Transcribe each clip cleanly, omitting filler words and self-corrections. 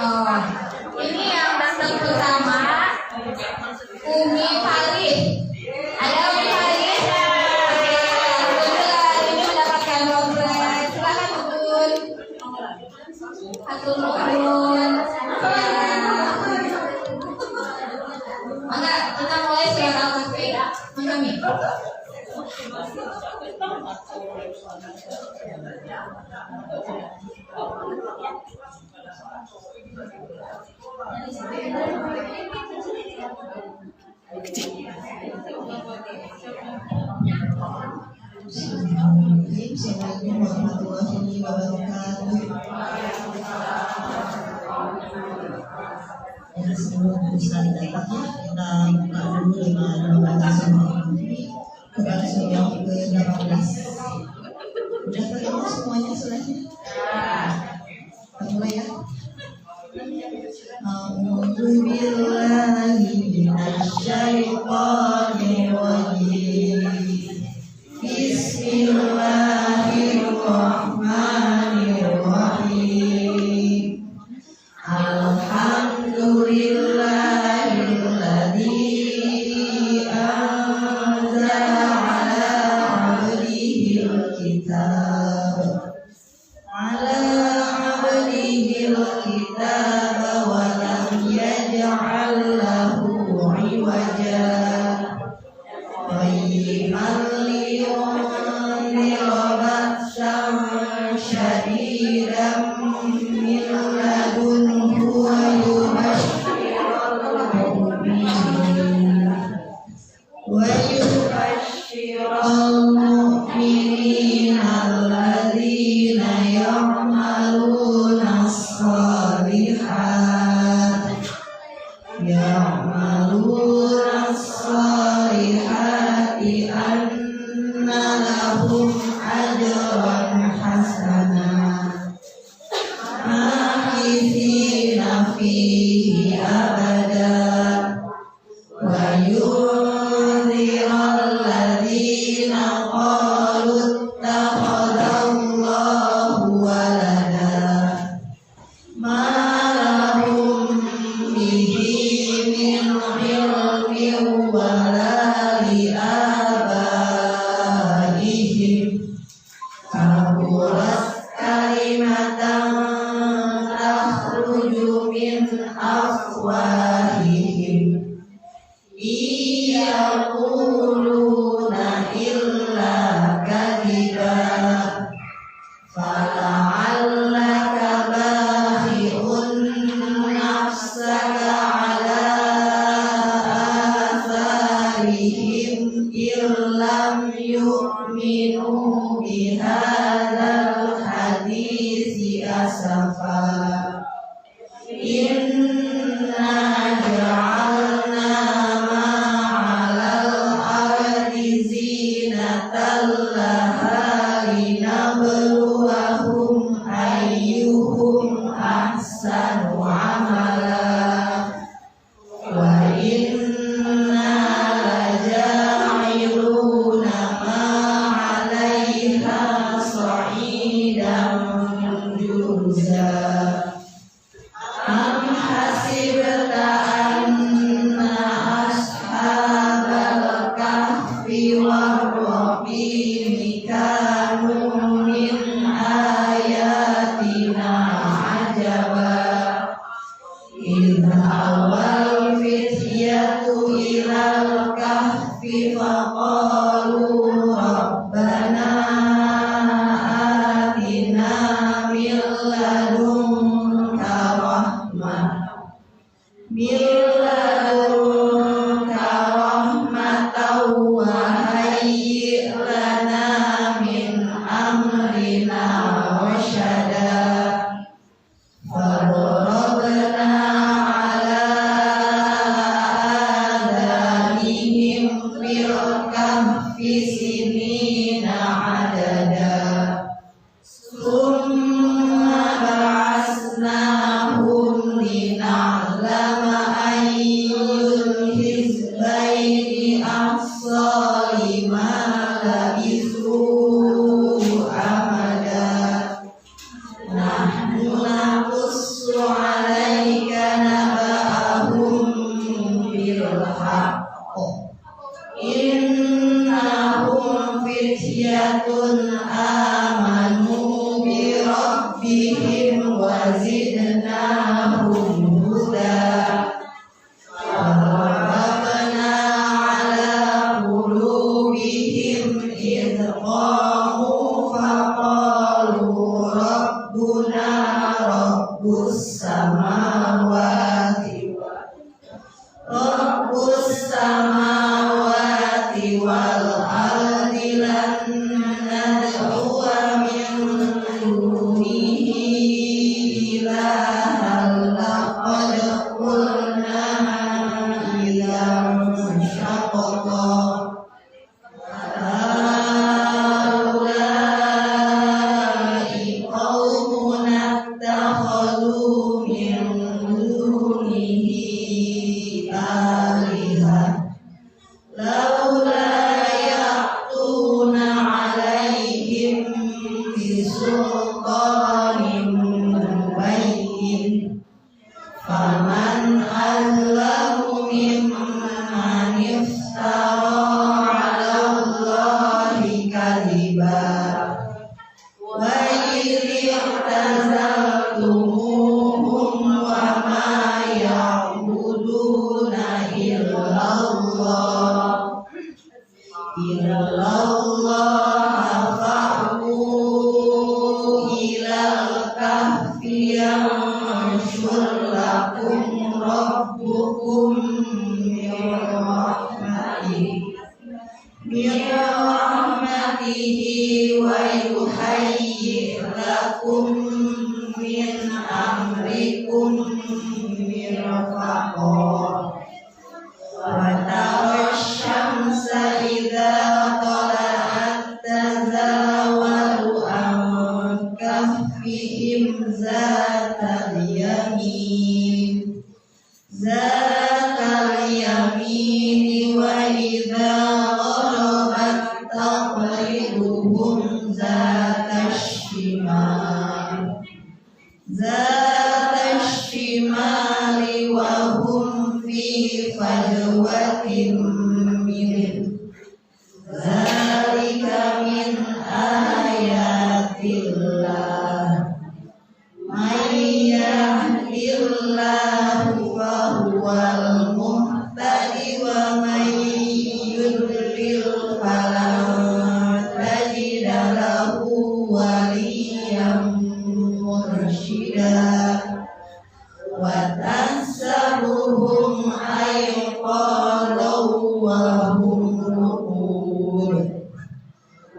Oh, ini yang datang pertama Umi Farid. Ada Umi Farid? Alhamdulillah, ini mendapatkan progres. Silakan Bun. Atur nuhun. Maka kita mulai surat Al-Kahfi. Mangga Mi. Assalamualaikum warahmatullahi wabarakatuh. Ya, sebelum bisa didapat kita buka dulu dengan bacaan kepada yang ke-18. Udah ketemu semuanya suratnya? Mulai ya. A'udzu billahi minasyaitonir rajim. Bismillahirrahmanirrahim. Alhamdulillahilladzi anzala ala abdihil kitab wa lam yaj'al lahu 'iwaja qayyiman liyunzira ba'san syadidan min ladunhu wa yubashshiral mu'minina alladzina ya'maluna as-salihati anna lahum ajran hasanah makithina fihi abada wa yunzira alladzina qalu ittakhadallahu walada ma lahum bihi min ilmin wala li abaihim kaburat kalimatan takhruju min afwahihim iyaquluna illa kadiba fala'allaka bakhi'un nafsaka ala atharihim illam yu'minu bihadzal hadisi asafa inna ja'alna ma'alal ardi zinatan laha linabluwahum ayyuhum ahsanu amala wa inna laja'iluna ma'alaiha sa'idan jurza am hasibta anna ashabal kahfi war-raqimi kanu min ayatina ajaba idza awal fityatu ilal kahfi faqalu rabbana atina min ladunka rahmatan wa hayyi' lana min amrina rasyada fadarabna ala azlamu mimman iftara 'ala Allahi kadhiba wa i'tazaltumuhum wa ma ya'buduna illallah fa'u ilal kahfi yanshur lakum rabbukum min rahmatihi wa yuhayyi' lakum min amrikum mirfaqa wa tawasyamsa idza tala'at tazawaru an kahfihim zatal yamin wa idza gharabat taqriduhum zatash shimali wa hum fi fajwatin min zalika min ayatillah may yahdillahu fahuwal muhtadi wa may yudlil falan tajida lahu waliyyan mursyida wa tahsabuhum ayqalan wa hum ruqud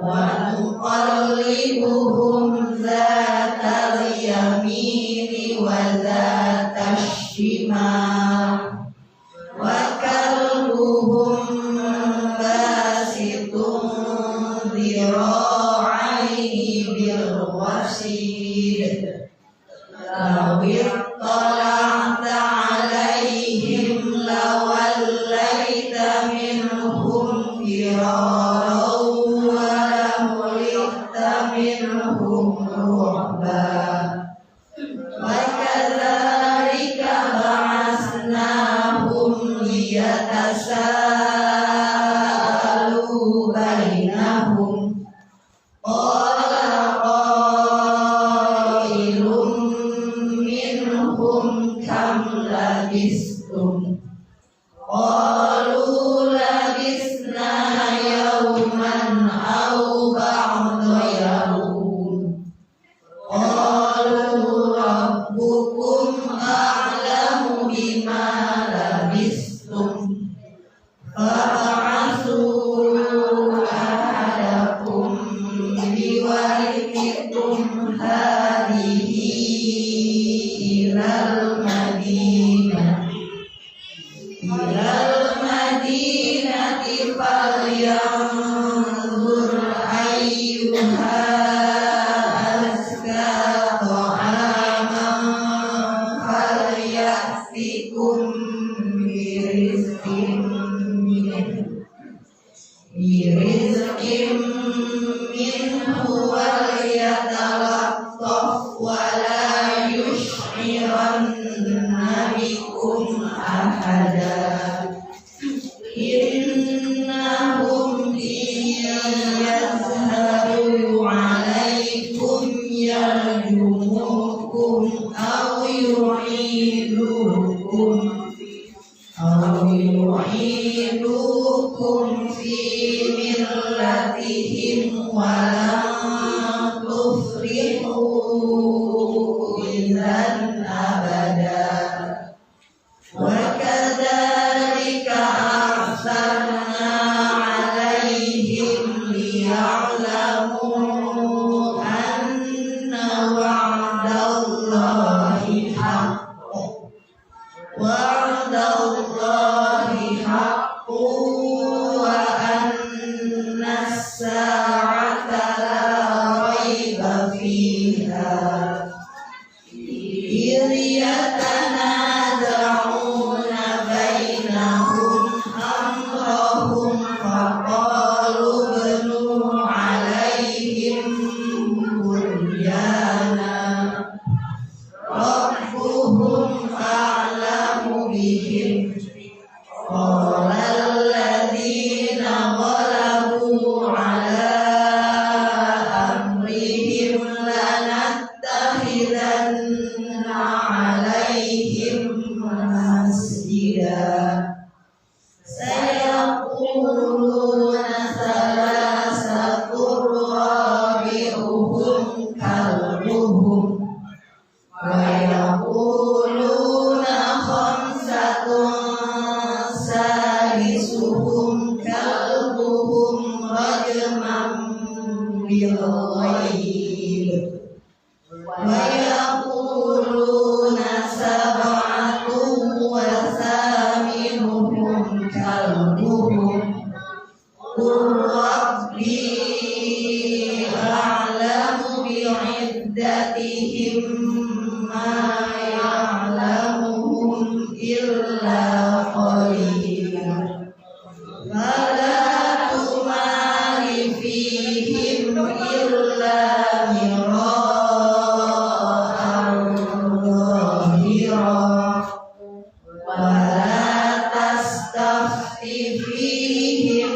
wa nuqallibuhum zatal yamini wa zatash shimal wa kalbuhum basitun dhira'aihi bil wasid law ittala'ta 'alaihim lawallaita minhum firaran wa lamulitta minhum ru'ba wa kadzalika ba'asnahum liyatasaalu bainahum qala qailun minhum kam labistum qalu labisna yawman aw ba'da yawm qalu rabbukum a'lamu bima labistum fab'athu ahadakum biwarithikum hadhihi ilal madinati falyanzur ayyuha azka ta'aman falyatikum birizqin minhu walyatalattaf wa la yush'iranna bikum ahada innahum yazharu 'alaikum yarjumukum aw yu'idukum fi millatihim wa lan tuflihu idzan abada wa kadzalika arsalna 'alaihim liya'lamu anna wa'dallahi haqqun wa anna as-sa'ata la rayba fiha idh yatanaza'una bainahum amrahum faqalu ibnu 'alaihim bunyana rabbuhum a'lamu ربهم قال الذين غلبوا على أمرهم لنتخذن عليهم مسجدا سيقولون ثلاثة رابعهم كلبهم ويقولون خمسة سادسهم كلبهم رجما بالغيب ويقولون سبعة وثامنهم كلبهم قل ربي أعلم بعدتهم ما يعلمهم إلا قليل فلا تمار فيهم إلا مراء ظاهرا ولا تستفت فيهم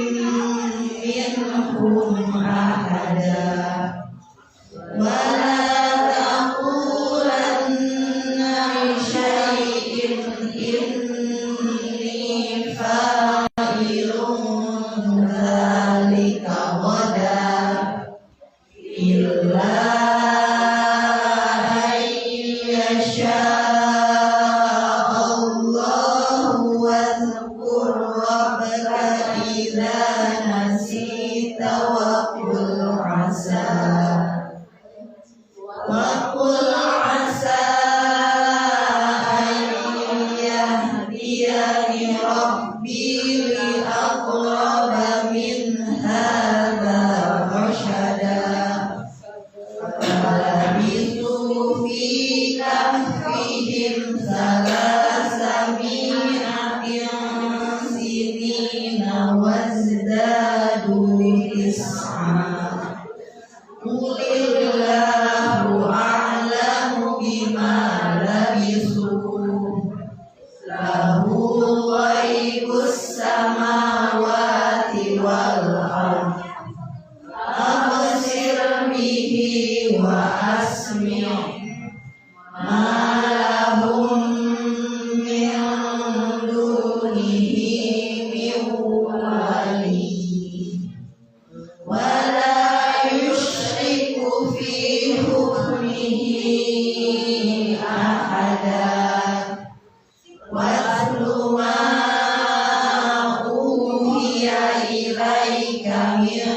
منهم أحدا ولا تقولن لشيء إني فاعل ذلك غدا إلا أن يشاء الله واذكر ربك إذا نسيت وقل عسى أن يهديني ربي لأقرب من هذا رشدا فلبثوا في كهفهم 300 سنين وازدادوا تسعا قل الله أعلم بما لبثوا له غيب السماوات والأرض أبصر به وأسمع ما لهم من دونه من ولي ولا يشرك في حكمه أحدا واتل ما أوحي إليك من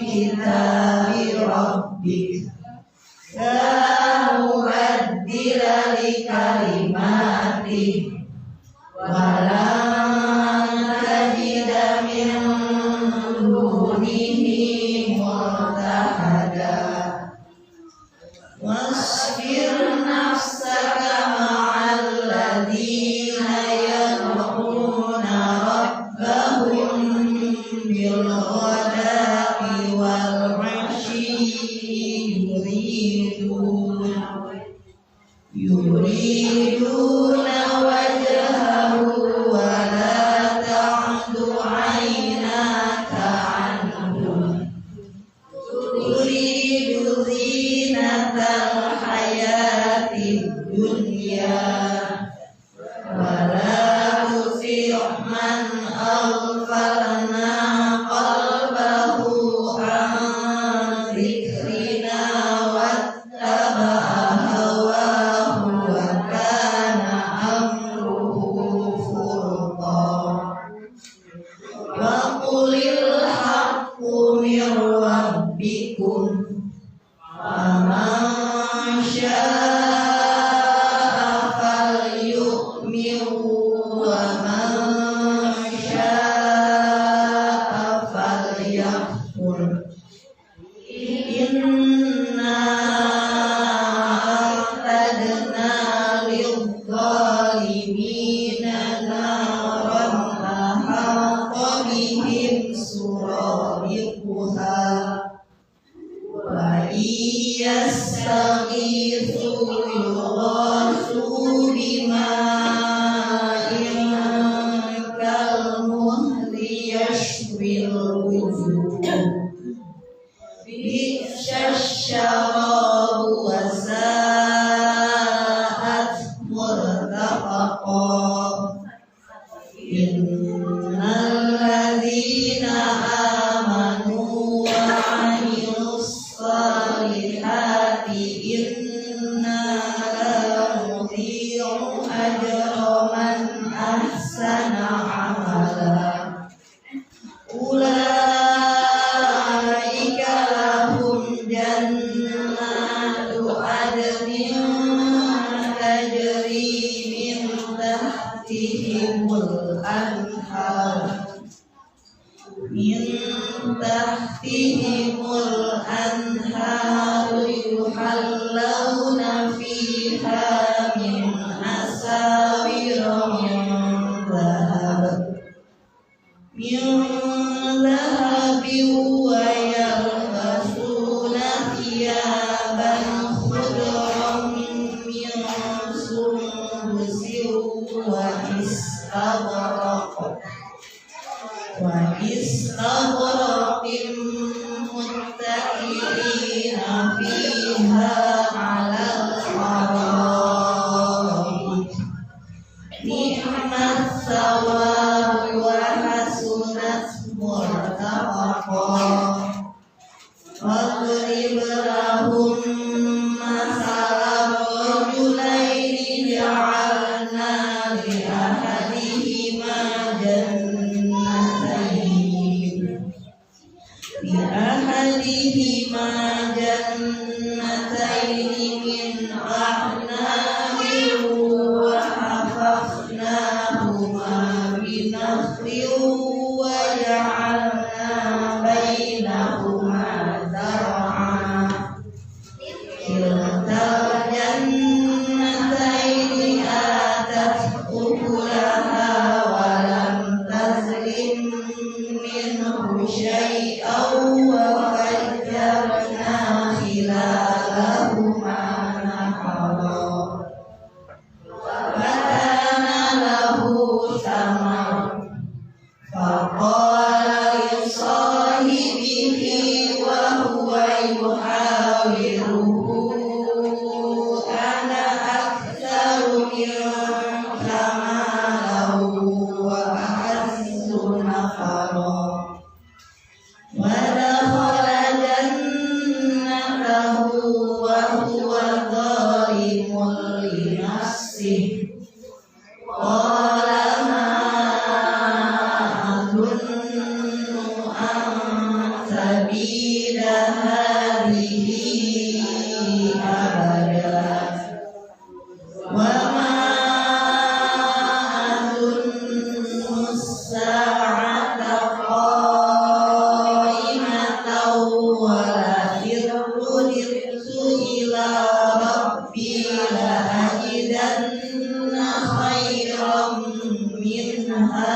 كتاب ربك لا مبدل لكلماته ولن تجد من دونه ملتحدا واصبر نفسك مع الذين يدعون ربهم بالغداة والعشي يريدون وجهه ولا تعد عيناك عنهم تريد زينة الحياة الدنيا ولا تطع من أغفلنا قلبه عن ذكرنا واتبع هواه وكان أمره فرطا وقل الحق من ربكم فمن شاء فليؤمن ومن شاء فليكفر إنا أعتدنا للظالمين نارا أحاط بهم سرادقها وإن يستغيثوا يغاثوا بماء tahtihimul anhar yuhallawna fiha min asawira min dhahabin wa yalbasuna thiyaban khudran min sundusin wa istabraqin muttaqiina fiha 'alal ara'ik ni'mat thawabu wa hasunat murtafaqa wadrib lahum masalan rajulaini ja'alna li ahadihima jannataini min a'nabin wa hafafnahuma binakhlin wa ja'alna bainahuma zar'a kiltal jannataini atat ukulaha wa lam tazlim minhu syai'an wa fajjarna khilalahuma nahara fakana lahu thamar faqala li sahibihi wa huwa yuhawiruhu ana aktsaru minka malan wa a'azzu nafara wa dakhala jannatahu wa huwa zalimun li nafsihi qala ma adunnu an tabida hadhihi abada wa ma adunnu as-sa'ata qa'imatan wa la irji'tu ila rabbi la ajidanna khairan minha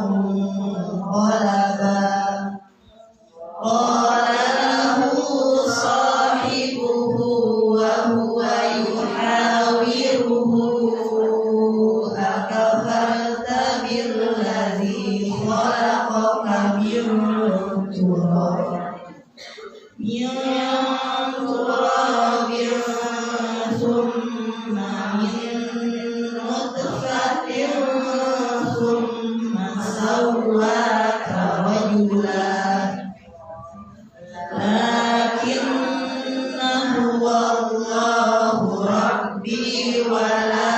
munqalaba qala lahu sahibuhu wa huwa yuhawiruhu akafarta billadhi khalaqaka min turabin thumma min nutfatin thumma sawwaka rajula lakinna huwa Allahu rabbi wa la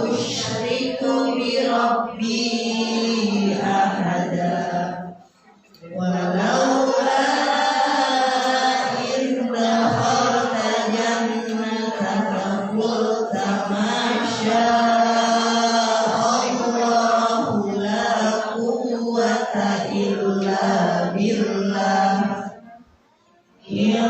usyriku bi rabbi ahada walaula idh dakhalta jannataka qulta ma syaa Allahu la quwwata illa billah in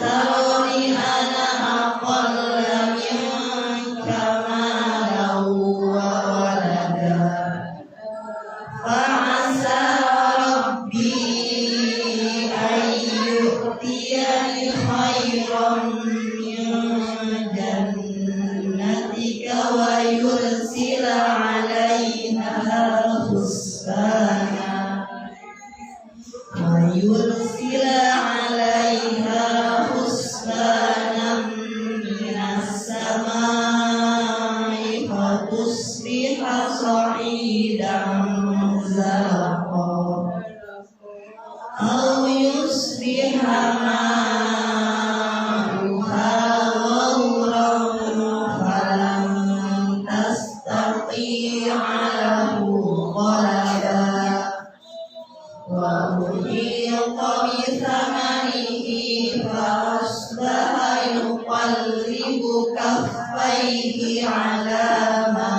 tarani ana aqalla minka malan wa walada fa'asa rabbi an yu'tiyani khairan min jannatika wa yursila 'alaiha husbana minas samai fatusbiha sa'idan zalaqa aw yusbiha ma'uha ghawran falam tastati'a lahu qalaba wa uhiqa bi thamanihi fa asbaha yuqallibu kaffayhi ala ma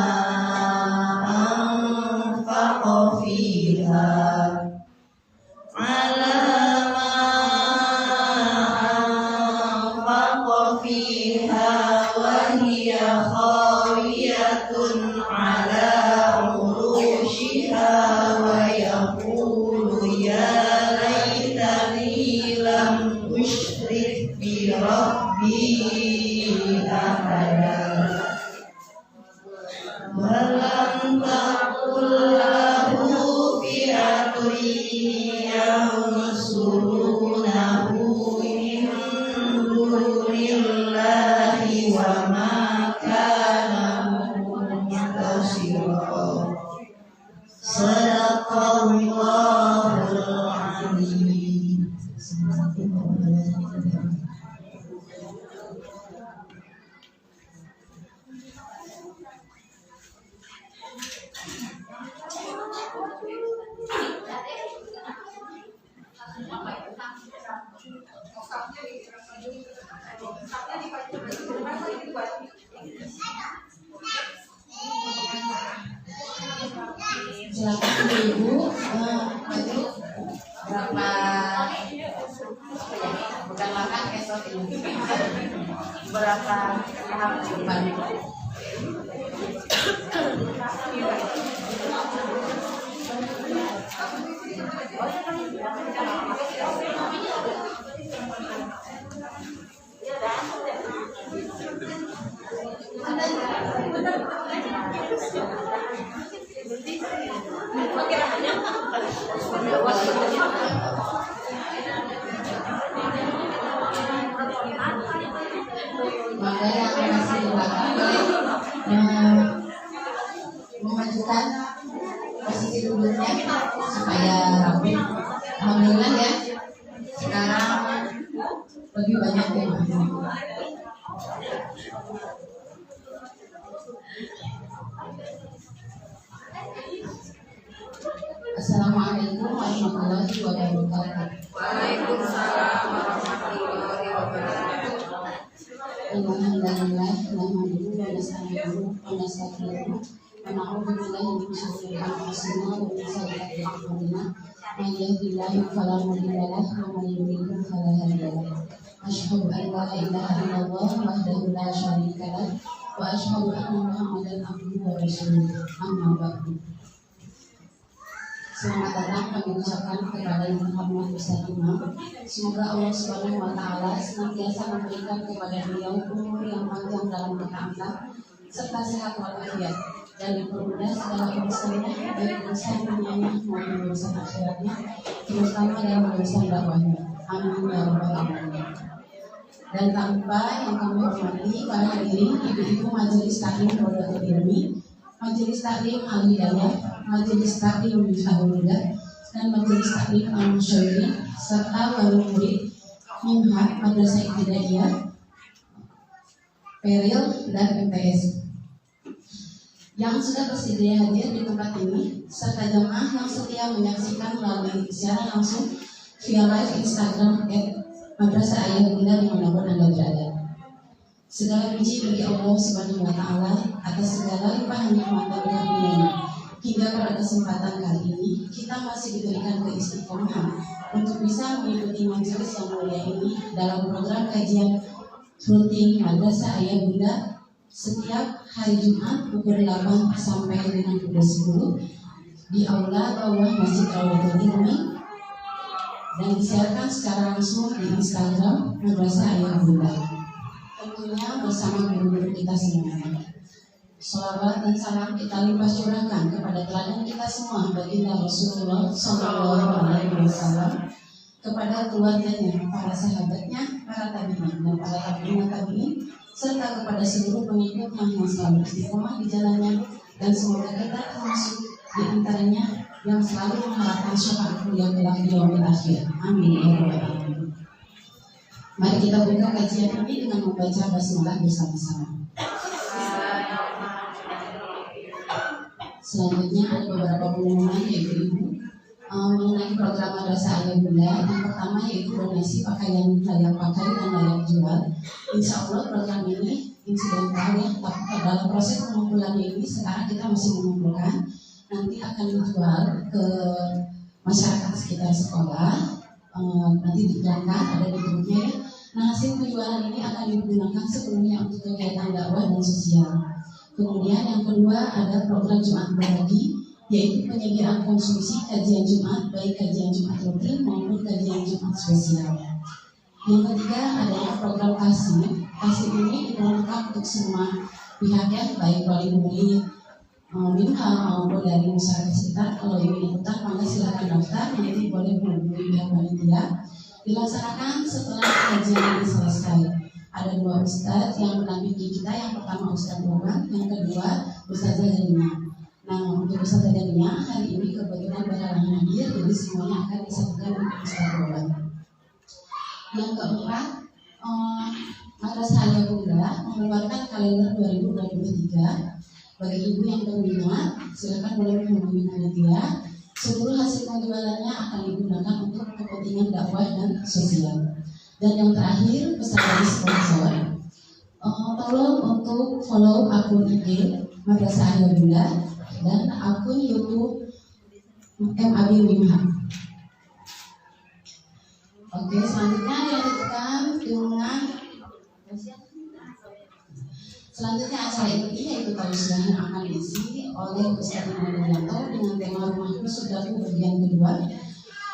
على عروشها ويقول يا ليتني لم أشرك بربي أحدا ولم تكن له فئة ينصرونه من دون الله وما كان منتصرا صدق الله العظيم. Silakan ibu maju berapa bukan makan esok ini berapa tahap ke depan. Maka yang masih di belakang memajukan posisi duduknya supaya rapi. Alhamdulillah ya, sekarang lebih banyak yang maju. Assalamualaikum warahmatullahi wabarakatuh. Waalaikumsalam warahmatullahi wabarakatuh. Alhamdulillah, nahmaduhu wa nasta'inuhu wa nastaghfiruh wa na'udzu billahi min shururi anfusina wa min sayyiati a'malina. Man yahdihillahu fala mudilla lahu wa man yudlil fala hadiya lahu. Asyhadu an la ilaha illallah wahdahu la syarika lahu wa asyhadu anna Muhammadan abduhu wa rasuluh. Amma ba'du. Selamat datang kami ucapkan kepada Yang Terhormat Ustaz Imam. Semoga Allah Subhanahu wa Ta'ala senantiasa memberikan kepada beliau umur yang panjang dalam bertambah serta sehat walafiat dan dipermudah segala urusannya baik urusan dunianya maupun urusan akhiratnya, terutama dalam urusan dakwahnya. Amin ya rabbal alamin. Dan tanpa yang kami hormati para hadirin ibu-ibu majelis taklim Rodatul Ilmi, Majelis Taklim Al-Hidayah, Majelis Taklim Al-Huda, dan Majelis Taklim Al-Musyairi, serta wali murid Minhaj Madrasah Ibtidaiyah, Peril, dan MTS yang sudah bersedia hadir di tempat ini, serta jamaah yang setia menyaksikan melalui siaran langsung via live Instagram Madrasah Al-Hidayah dimanapun Anda berada. Segala puji bagi Allah Subhanahu wa Ta'ala atas segala limpahan nikmat dan karunia-Nya. Hingga pada kesempatan kali ini kita masih diberikan keistiqomahan untuk bisa mengikuti majelis yang mulia ini dalam program kajian rutin Madrasah Ayah Bunda setiap hari Jumat pukul 8 sampai dengan pukul 10 di aula bawah Masjid Rodatul Ilmi dan disiarkan secara langsung di Instagram Madrasah Ayah Bunda. Tentunya bersama guru-guru kita semuanya. Sholawat dan salam kita limpah curahkan kepada teladan kita semua baginda Rasulullah Sallallahu Alaihi Wasallam, kepada keluarganya, para sahabatnya, para tabi'in dan para tabi'in, serta kepada seluruh pengikutnya yang selalu istiqomah di jalannya, dan semoga kita termasuk di antaranya yang selalu mengharapkan syafaat beliau kelak di yaumil akhir. Amin ya rabbal alamin. Mari kita buka kajian ini dengan membaca basmalah bersama-sama. Selanjutnya ada beberapa pengumuman yaitu mengenai program Madrasah Ayah Bunda. Yang pertama yaitu donasi pakaian layak pakai dan layak jual. Insya Allah program ini insidental ya, tapi dalam proses pengumpulannya ini sekarang kita masih mengumpulkan. Nanti akan dijual ke masyarakat sekitar sekolah. Nanti diberangkat ada di grupnya ya. Nah, hasil penjualan ini akan digunakan sepenuhnya untuk kegiatan dakwah dan sosial. Kemudian yang kedua ada program Jumat Berbagi, yaitu penyediaan konsumsi kajian Jumat, baik kajian Jumat rutin maupun kajian Jumat spesial. Yang ketiga adalah program kasih. Kasih ini diperuntukkan untuk semua pihak yang baik dari murid, minha maupun dari masyarakat sekitar. Kalau ingin ikutan maka silakan daftar, nanti boleh menghubungi pihak panitia. Dilaksanakan setelah kajian ini selesai. Ada 2 ustadz yang mendampingi kita, yang pertama Ustadz Roman, yang kedua Ustazah Dania. Nah, untuk Ustazah Dania hari ini kebetulan berhalangan hadir, jadi semuanya akan disampaikan oleh Ustadz Roman. Yang keempat, Madrasah Alia Bunda mengeluarkan kalender 2023. Bagi ibu yang berminat, silakan boleh menghubungi panitia. Seluruh hasil penjualannya akan digunakan untuk kepentingan dakwah dan sosial. Dan yang terakhir, pesan dari sponsor, tolong untuk follow akun IG Madrasah Alia Bunda dan akun YouTube MAB Minha. Oke, selanjutnya dilanjutkan dengan acara ini, yaitu tausiah yang akan diisi oleh Ustaz Muhammad dengan tema Rumahku Surgaku bagian kedua.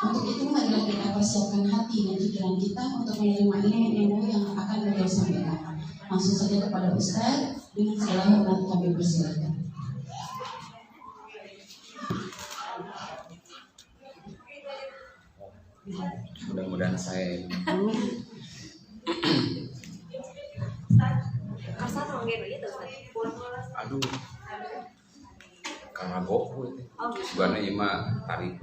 Untuk itu marilah kita persiapkan hati dan pikiran kita untuk menerima ilmu yang akan beliau sampaikan. Langsung saja kepada Ustaz, dengan segala hormat kami persilakan. Mudah-mudahan saya aduh kagok sebenarnya ima tarik.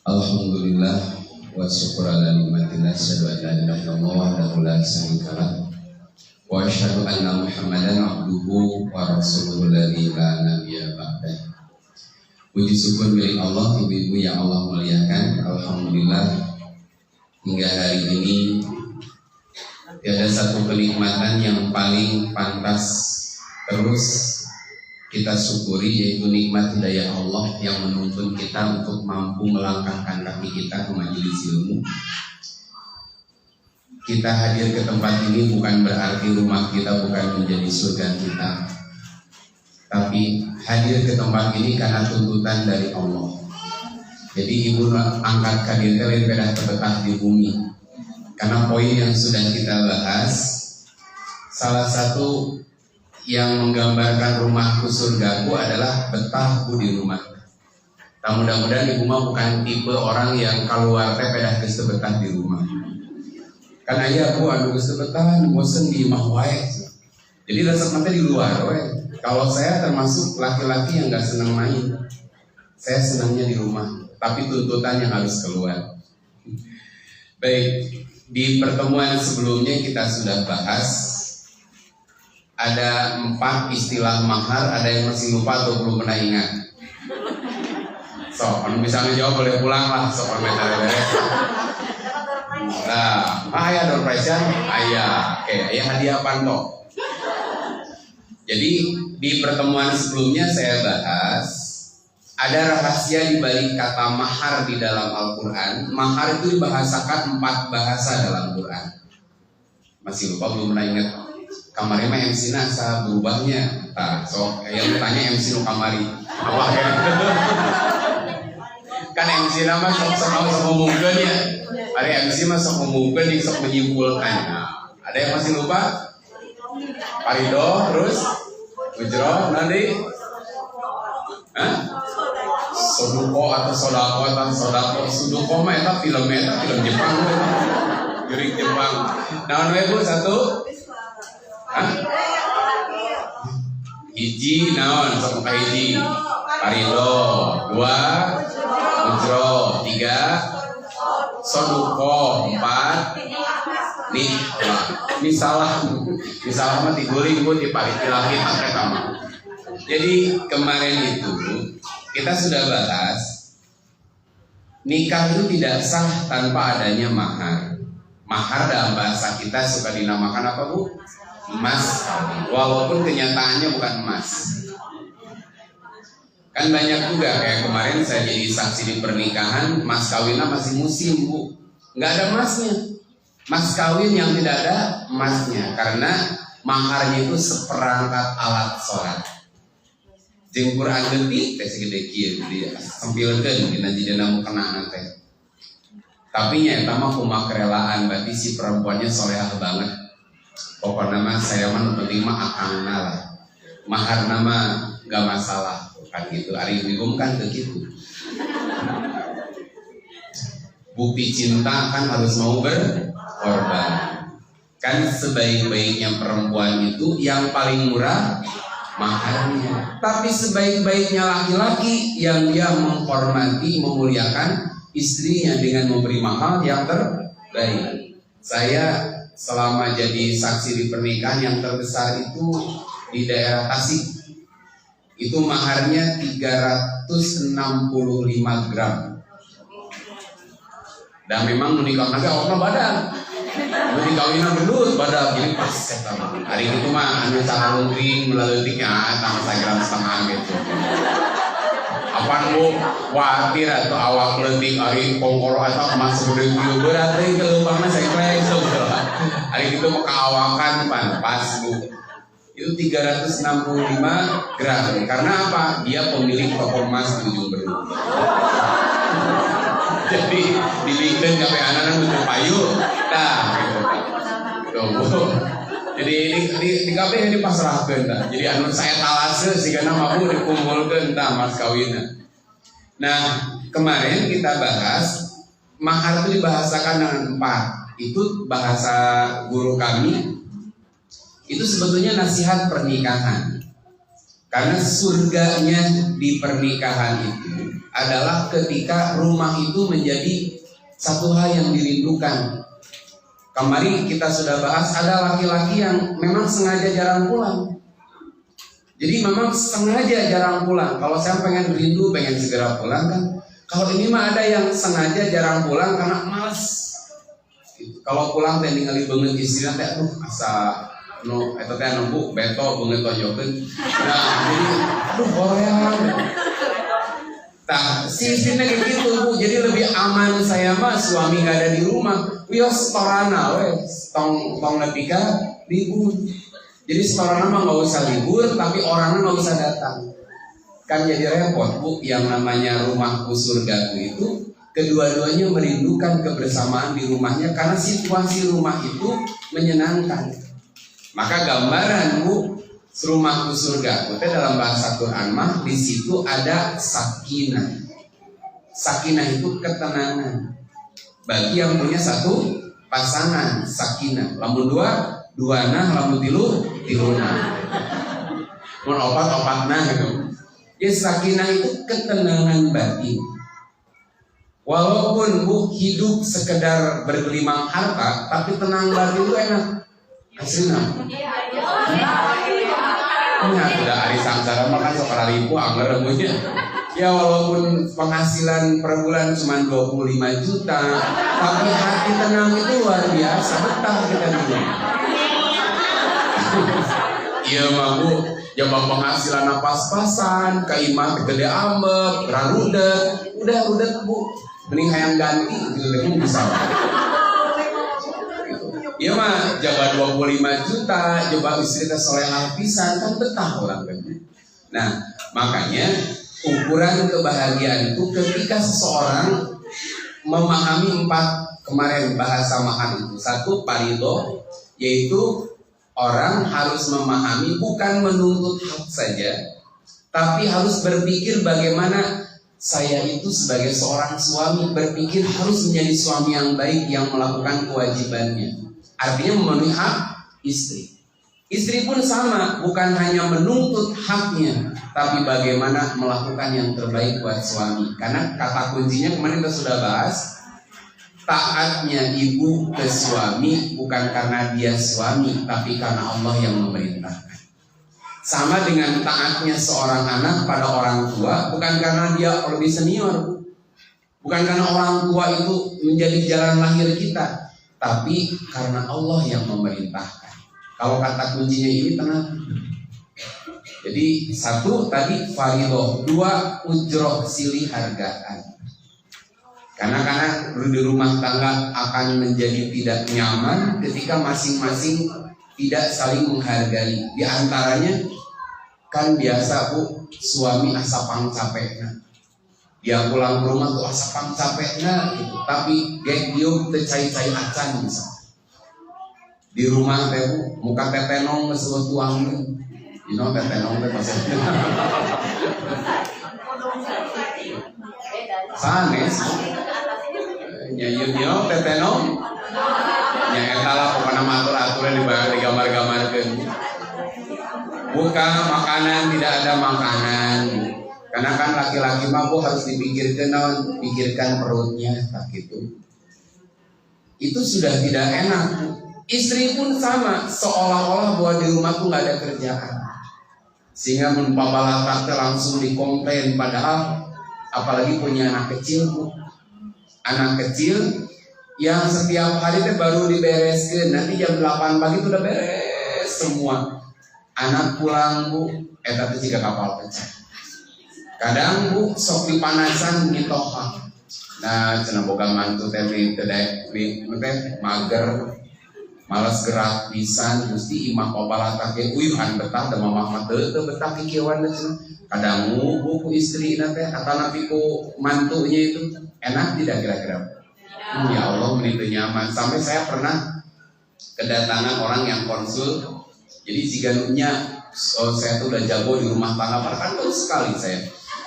Alhamdulillah wa syukur ala nikmatillah, asyhadu an la ilaha illallah wahdahu la syarika lah wa asyhadu anna Muhammadan abduhu wa rasuluhu alladzi la nabiyya ba'dah. Puji syukur milik Allah, ibu-ibu yang Allah muliakan. Alhamdulillah hingga hari ini tiada satu kenikmatan yang paling pantas terus kita syukuri, yaitu nikmat hidayah Allah yang menuntun kita untuk mampu melangkahkan kaki kita ke majelis ilmu. Kita hadir ke tempat ini bukan berarti rumah kita bukan menjadi surga kita, tapi hadir ke tempat ini karena tuntutan dari Allah. Jadi ibu angkat kadir lebih pada terletak di bumi, karena poin yang sudah kita bahas, salah satu yang menggambarkan rumahku surgaku adalah betahku di rumah. Tak mudah-mudahan ibu mah bukan tipe orang yang keluar teh pedah geus betah di rumah. Karena ya aku anu geus betah, bosen di imah wae. Jadi resep mah di luar wae. Kalau saya termasuk laki-laki yang enggak senang main. Saya senangnya di rumah, tapi tuntutan yang harus keluar. Baik, di pertemuan sebelumnya kita sudah bahas ada 4 istilah mahar. Ada yang masih lupa atau belum pernah ingat? So, kalau bisa menjawab boleh pulang lah. So, komentar beres. Nah, ayah door prize ayah. Oke, ayah hadiah panto. Jadi di pertemuan sebelumnya saya bahas ada rahasia di balik kata mahar di dalam Al-Quran. Mahar itu dibahasakan 4 bahasa dalam Quran. Masih lupa belum pernah ingat? Kamarnya mah MC nasa berubahnya. Nah, so yang bertanya MC nu kamari apa ya? Kan MC nama sok ngomongkeun ya. Hari MC mah sok ngomongkeun yang sok menyimpulkan. Nah, ada yang masih lupa? Parido terus Ujro nanti Soduko atau Sodako Suduko mah eta film Jepang. Jurik Jepang. Naon we Bu satu? Hiji naon sok ka hiji Parido, 2 Ujro, 3 Soduko, 4 nih misalah mah diguling Bu di paritilahi eta mah. Jadi kemarin itu kita sudah bahas nikah itu tidak sah tanpa adanya mahar. Mahar dalam bahasa kita suka dinamakan apa Bu? Emas kawin, walaupun kenyataannya bukan emas. Kan banyak juga kayak kemarin saya jadi saksi di pernikahan, mas kawinnya masih musim Bu, nggak ada emasnya. Mas kawin yang tidak ada emasnya, karena maharnya itu seperangkat alat sholat. Jeung Quran geutik teh segede kieu dia sampilkeun dina jidana mu kenaan teh. Tapi nya eta mah kumaha kerelaan, berarti si perempuannya solehah banget. Pokoknya mah saya mah penting mah akangna lah. Mahar nama gak masalah kan gitu. Ari ibu kan begitu. Bukti cinta kan harus mau berkorban. Kan sebaik-baiknya perempuan itu yang paling murah maharnya. Tapi sebaik-baiknya laki-laki yang dia menghormati, memuliakan istrinya dengan memberi mahar yang terbaik. Saya selama jadi saksi di pernikahan yang terbesar itu di daerah Tasik. Itu maharnya 365 gram. Dan memang menikah naga orang badan, menikahnya gendut badan, jadi pas ketemu. Hari itu mah anu calungring melaletiknya tang 1,5 gram gitu. Apaan bu, khawatir atau awak letik hari kongkoro atau masuk di video berat deh kalau bangna saya kleng so. Hari itu mau keawakan pas bu. Itu 365 gram. Karena apa? Dia pemilik toko emas di ujung Berung. Jadi dibikin sampai anak-anak butuh payung. Nah, gitu. Jadi di kafe ini pasrahkeun tah. Jadi anu saya talase sigana mampu dikumpulkeun tah mas kawinna. Nah, kemarin kita bahas mahar itu dibahasakan dengan 4. Itu bahasa guru kami. Itu sebetulnya nasihat pernikahan. Karena surganya di pernikahan itu adalah ketika rumah itu menjadi satu hal yang dirindukan. Kemarin kita sudah bahas ada laki-laki yang memang sengaja jarang pulang. Jadi memang sengaja jarang pulang. Kalau saya pengen rindu, pengen segera pulang kan. Kalau ini mah ada yang sengaja jarang pulang karena malas. Kalau pulang teh ningali beungeut istrina teh aduh asa no eta teh nembuk beto beungeut tonjokeun. Nah, jadi aduh goreang. Nah, sistemnya kayak gitu bu, jadi lebih aman saya mah suami gak ada di rumah, wios setorana wes, tong nepika libur. Jadi setorana mah nggak usah libur, tapi orangnya nggak usah datang. Kan jadi repot bu, yang namanya rumahku surgaku itu, kedua-duanya merindukan kebersamaan di rumahnya karena situasi rumah itu menyenangkan. Maka gambaran bu, rumahku surgaku dalam bahasa Quran mah di situ ada sakinah. Sakinah itu ketenangan. Bagi yang punya satu pasangan sakinah. Lamun dua nah, lamun tiluna. Mun opat-opatna gitu. Ya sakinah itu ketenangan batin. Walaupun bu hidup sekedar bergelimang harta, tapi tenang batin itu enak. Hasilnya. Udah hari samsara makan sok ribu anggar remunya. Ya walaupun penghasilan per bulan cuma 25 juta, tapi hati tenang itu luar biasa, betah kita dulu. Iya mah bu, jabang penghasilan pas-pasan, kaimah gede ambek, rarudet, udah bu, mending hayang ganti gitu bisa. Iya mah jaga 25 juta, coba istri teh solehah pisan kan betah orang kan. Nah, makanya ukuran kebahagiaan itu ketika seseorang memahami 4 kemarin bahasa mahar itu. 1 parido, yaitu orang harus memahami bukan menuntut hak saja, tapi harus berpikir bagaimana saya itu sebagai seorang suami berpikir harus menjadi suami yang baik yang melakukan kewajibannya. Artinya memenuhi hak istri. Istri pun sama, bukan hanya menuntut haknya, tapi bagaimana melakukan yang terbaik buat suami. Karena kata kuncinya kemarin kita sudah bahas, taatnya ibu ke suami bukan karena dia suami, tapi karena Allah yang memerintahkan. Sama dengan taatnya seorang anak pada orang tua, bukan karena dia lebih senior, bukan karena orang tua itu menjadi jalan lahir kita, tapi karena Allah yang memerintahkan. Kalau kata kuncinya ini tenang. Jadi 1 tadi faridoh, 2 ujroh silih hargaan. Karena di rumah tangga akan menjadi tidak nyaman ketika masing-masing tidak saling menghargai. Di antaranya kan biasa Bu, suami asapang capeknya. Dia pulang ke rumah tuh asapang capeknya gitu. Tapi dia tecai-cai acan bisa. Di rumah teh Bu, muka tetenong geus tuang. You know tetenong teh maksudnya. Sanes. Nyayeun tetenong. Nya eta lah pokona atur-aturan digambar-gambarkeun. Buka makanan, tidak ada makanan. Karena kan laki-laki mah harus dipikirkan, pikirkan perutnya, tak gitu. Itu sudah tidak enak. Istri pun sama, seolah-olah bahwa di rumah tuh nggak ada kerjaan. Sehingga menpabalatak langsung dikomplain, padahal apalagi punya anak kecil Bu. Anak kecil yang setiap hari teh baru dibereskan, nanti jam 8 pagi itu udah beres semua. Anak pulang Bu, eta teh jiga kapal pecah. Kadang Bu sok dipanasan ngitoha. Nah, cenah boga mantu teh mager, malas gerak pisan, mesti imah pabalatak ge uyuhan betah da mamah mah teu betah kikieuan cenah. Kadang Bu ku istrina teh atana ku mantunya itu enak tidak kira-kira? Ya Allah, begitu nyaman. Sampai saya pernah kedatangan orang yang konsul. Jadi jika saya tuh udah jago di rumah tangga, kan bagus sekali saya.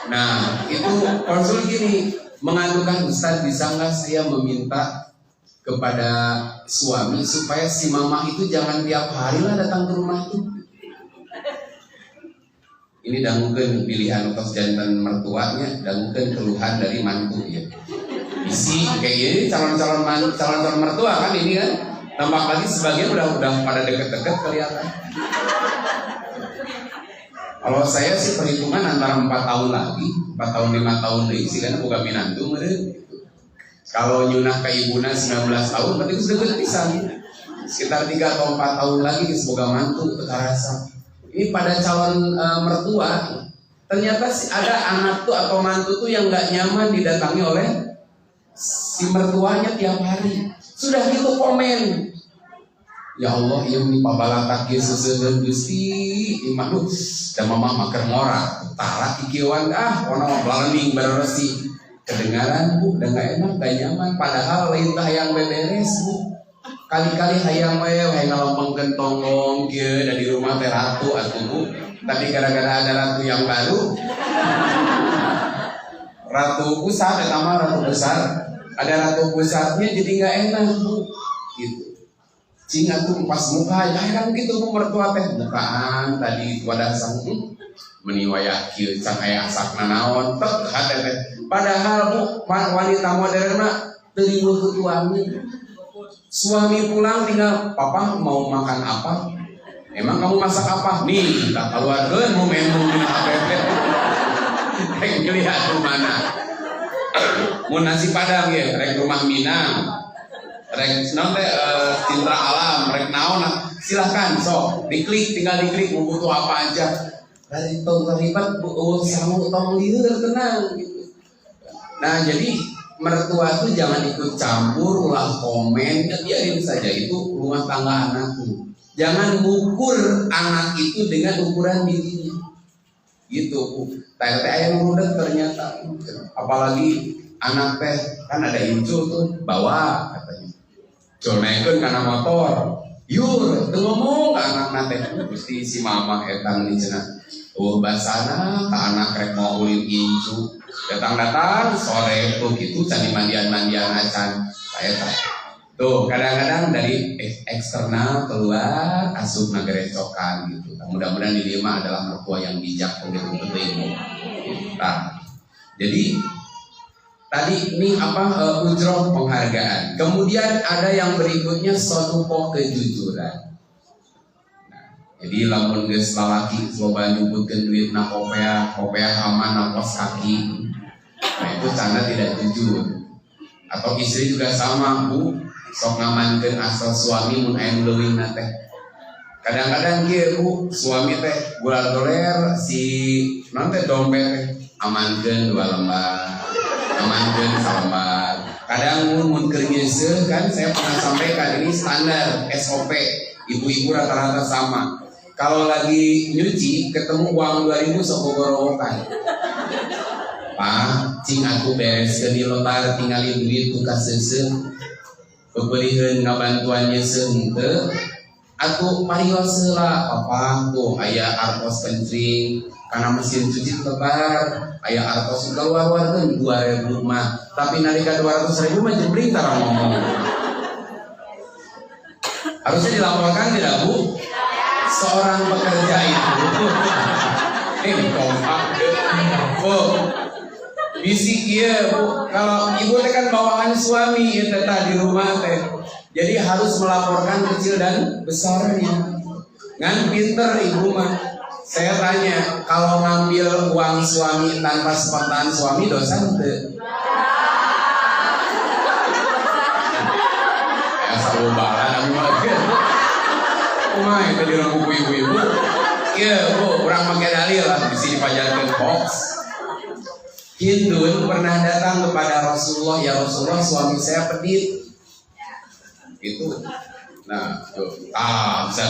Nah, itu konsul gini, mengadukan, Ustaz, bisa nggak saya meminta kepada suami supaya si mama itu jangan tiap hari lah datang ke rumah itu. Ini dangukeun pilihan untuk jantan mertuanya, dangukeun keluhan dari mantu ya. Isi kayak gini calon-calon mertua kan ini kan, tampak lagi sebagian udah pada deket-deket kelihatan. Kalau saya sih perhitungan antara 4 tahun lagi, 4 tahun 5 tahun lagi sih kan bukan minantu meureun. Kalau nyunah ke ibuna 19 tahun berarti itu sudah pisan. Sekitar 3 atau 4 tahun lagi semoga mantu terasa. Ini pada calon mertua, ternyata ada anak tuh atau mantu tuh yang nggak nyaman didatangi oleh si mertuanya tiap hari. Sudah gitu komen, ya Allah, iya ini pabalatak Yesus Gusti imah duh dan mama maker ngora tara kikieuan ono balaning bareresi kedengaran Bu, udah gak enak, gak nyaman. Padahal lain hayang beberes Bu, kali-kali hayang ngalompengkeun tonggong kieu da di rumah teh ratu atuh Bu. Tapi gara-gara ada ratu yang baru, ratu pusat eta mah ratu besar, ada ratu pusatnya jadi nggak enak Bu gitu. Cing atuh pas muka kan gitu Bu mertua teh bukaan tadi wadah sang meniwayah kieu can aya asakna naon tek hate teh. Padahal Bu wanita modern mah teu riweuh ku suami. Suami pulang tinggal, papa mau makan apa? Emang kamu masak apa? Nih, tak keluarkeun mau menu dina HP teh. Rek ngelihat mana. Mau nasi padang ya, rek rumah Minang, rek naon teh Cintra Alam, rek naon, silahkan sok diklik, tinggal diklik mau butuh apa aja. Dari tong terlibat sangu tong lieur tenang gitu. Nah jadi mertua tuh jangan ikut campur, ulah komen, ya biarin saja itu rumah tangga anakku. Jangan mengukur anak itu dengan ukuran dirinya. Gitu Bu. Teh yang muda ternyata, apalagi anak teh kan ada incu tuh bawa katanya. Colnekeun kana motor. Yur, teu ngomong ka anakna teh mesti si mama etang di cenah. Basana ka anak rek mau ulin incu. Datang-datang sore tuh gitu cari mandian-mandian acan. Saya teh. Tuh kadang-kadang dari eksternal keluar asup nagerecokan gitu. Mudah-mudahan di dia mah adalah mertua yang bijak begitu penting. Nah, jadi tadi ini ujroh penghargaan. Kemudian ada yang berikutnya soduko kejujuran. Nah, jadi lamun geus lalaki coba nyebutkeun duit na kopea aman na kos kaki. Nah itu tanda tidak jujur. Atau istri juga sama Bu. Sok ngamankeun asal suami mun aya nu leuwihna teh. Kadang-kadang kieu Bu, suami teh gula doler si naon teh dompet teh amankeun 2 lembar, amankeun 3 lembar. Kadang mun keur nyeuseun kan saya pernah sampaikan ini standar SOP. Ibu-ibu rata-rata sama. Kalau lagi nyuci ketemu uang 2.000 sok gorowokan. Pak, cing aku beres ke di lotar tinggalin duit ku ka seuseuh. Bebeuliheun ngabantuannya seunteut. Aku parios heula, papa tuh aya artos kencing karena mesin cuci tebar, aya artos keluar-luarkeun 2.000 mah. Tapi nalika 200.000 mah jebring tara ngomong. Harusnya dilaporkan tidak, Bu? Seorang pekerja itu kompak. Bu, bisi kieu, Bu. Kalau ibu teh kan bawaan suami ieu teh di rumah teh. Jadi harus melaporkan kecil dan besarnya. Ngan pinter ibu mah. Saya tanya, kalau ngambil uang suami tanpa sepengetahuan suami dosa henteu? Ya salubaran aku mah. Kumaha itu di buku ibu-ibu. Ieu, Bu, urang make dalil lah di sini pajarkeun box. Hindun pernah datang kepada Rasulullah, ya Rasulullah suami saya pedit. Itu, nah, tuh, bisa.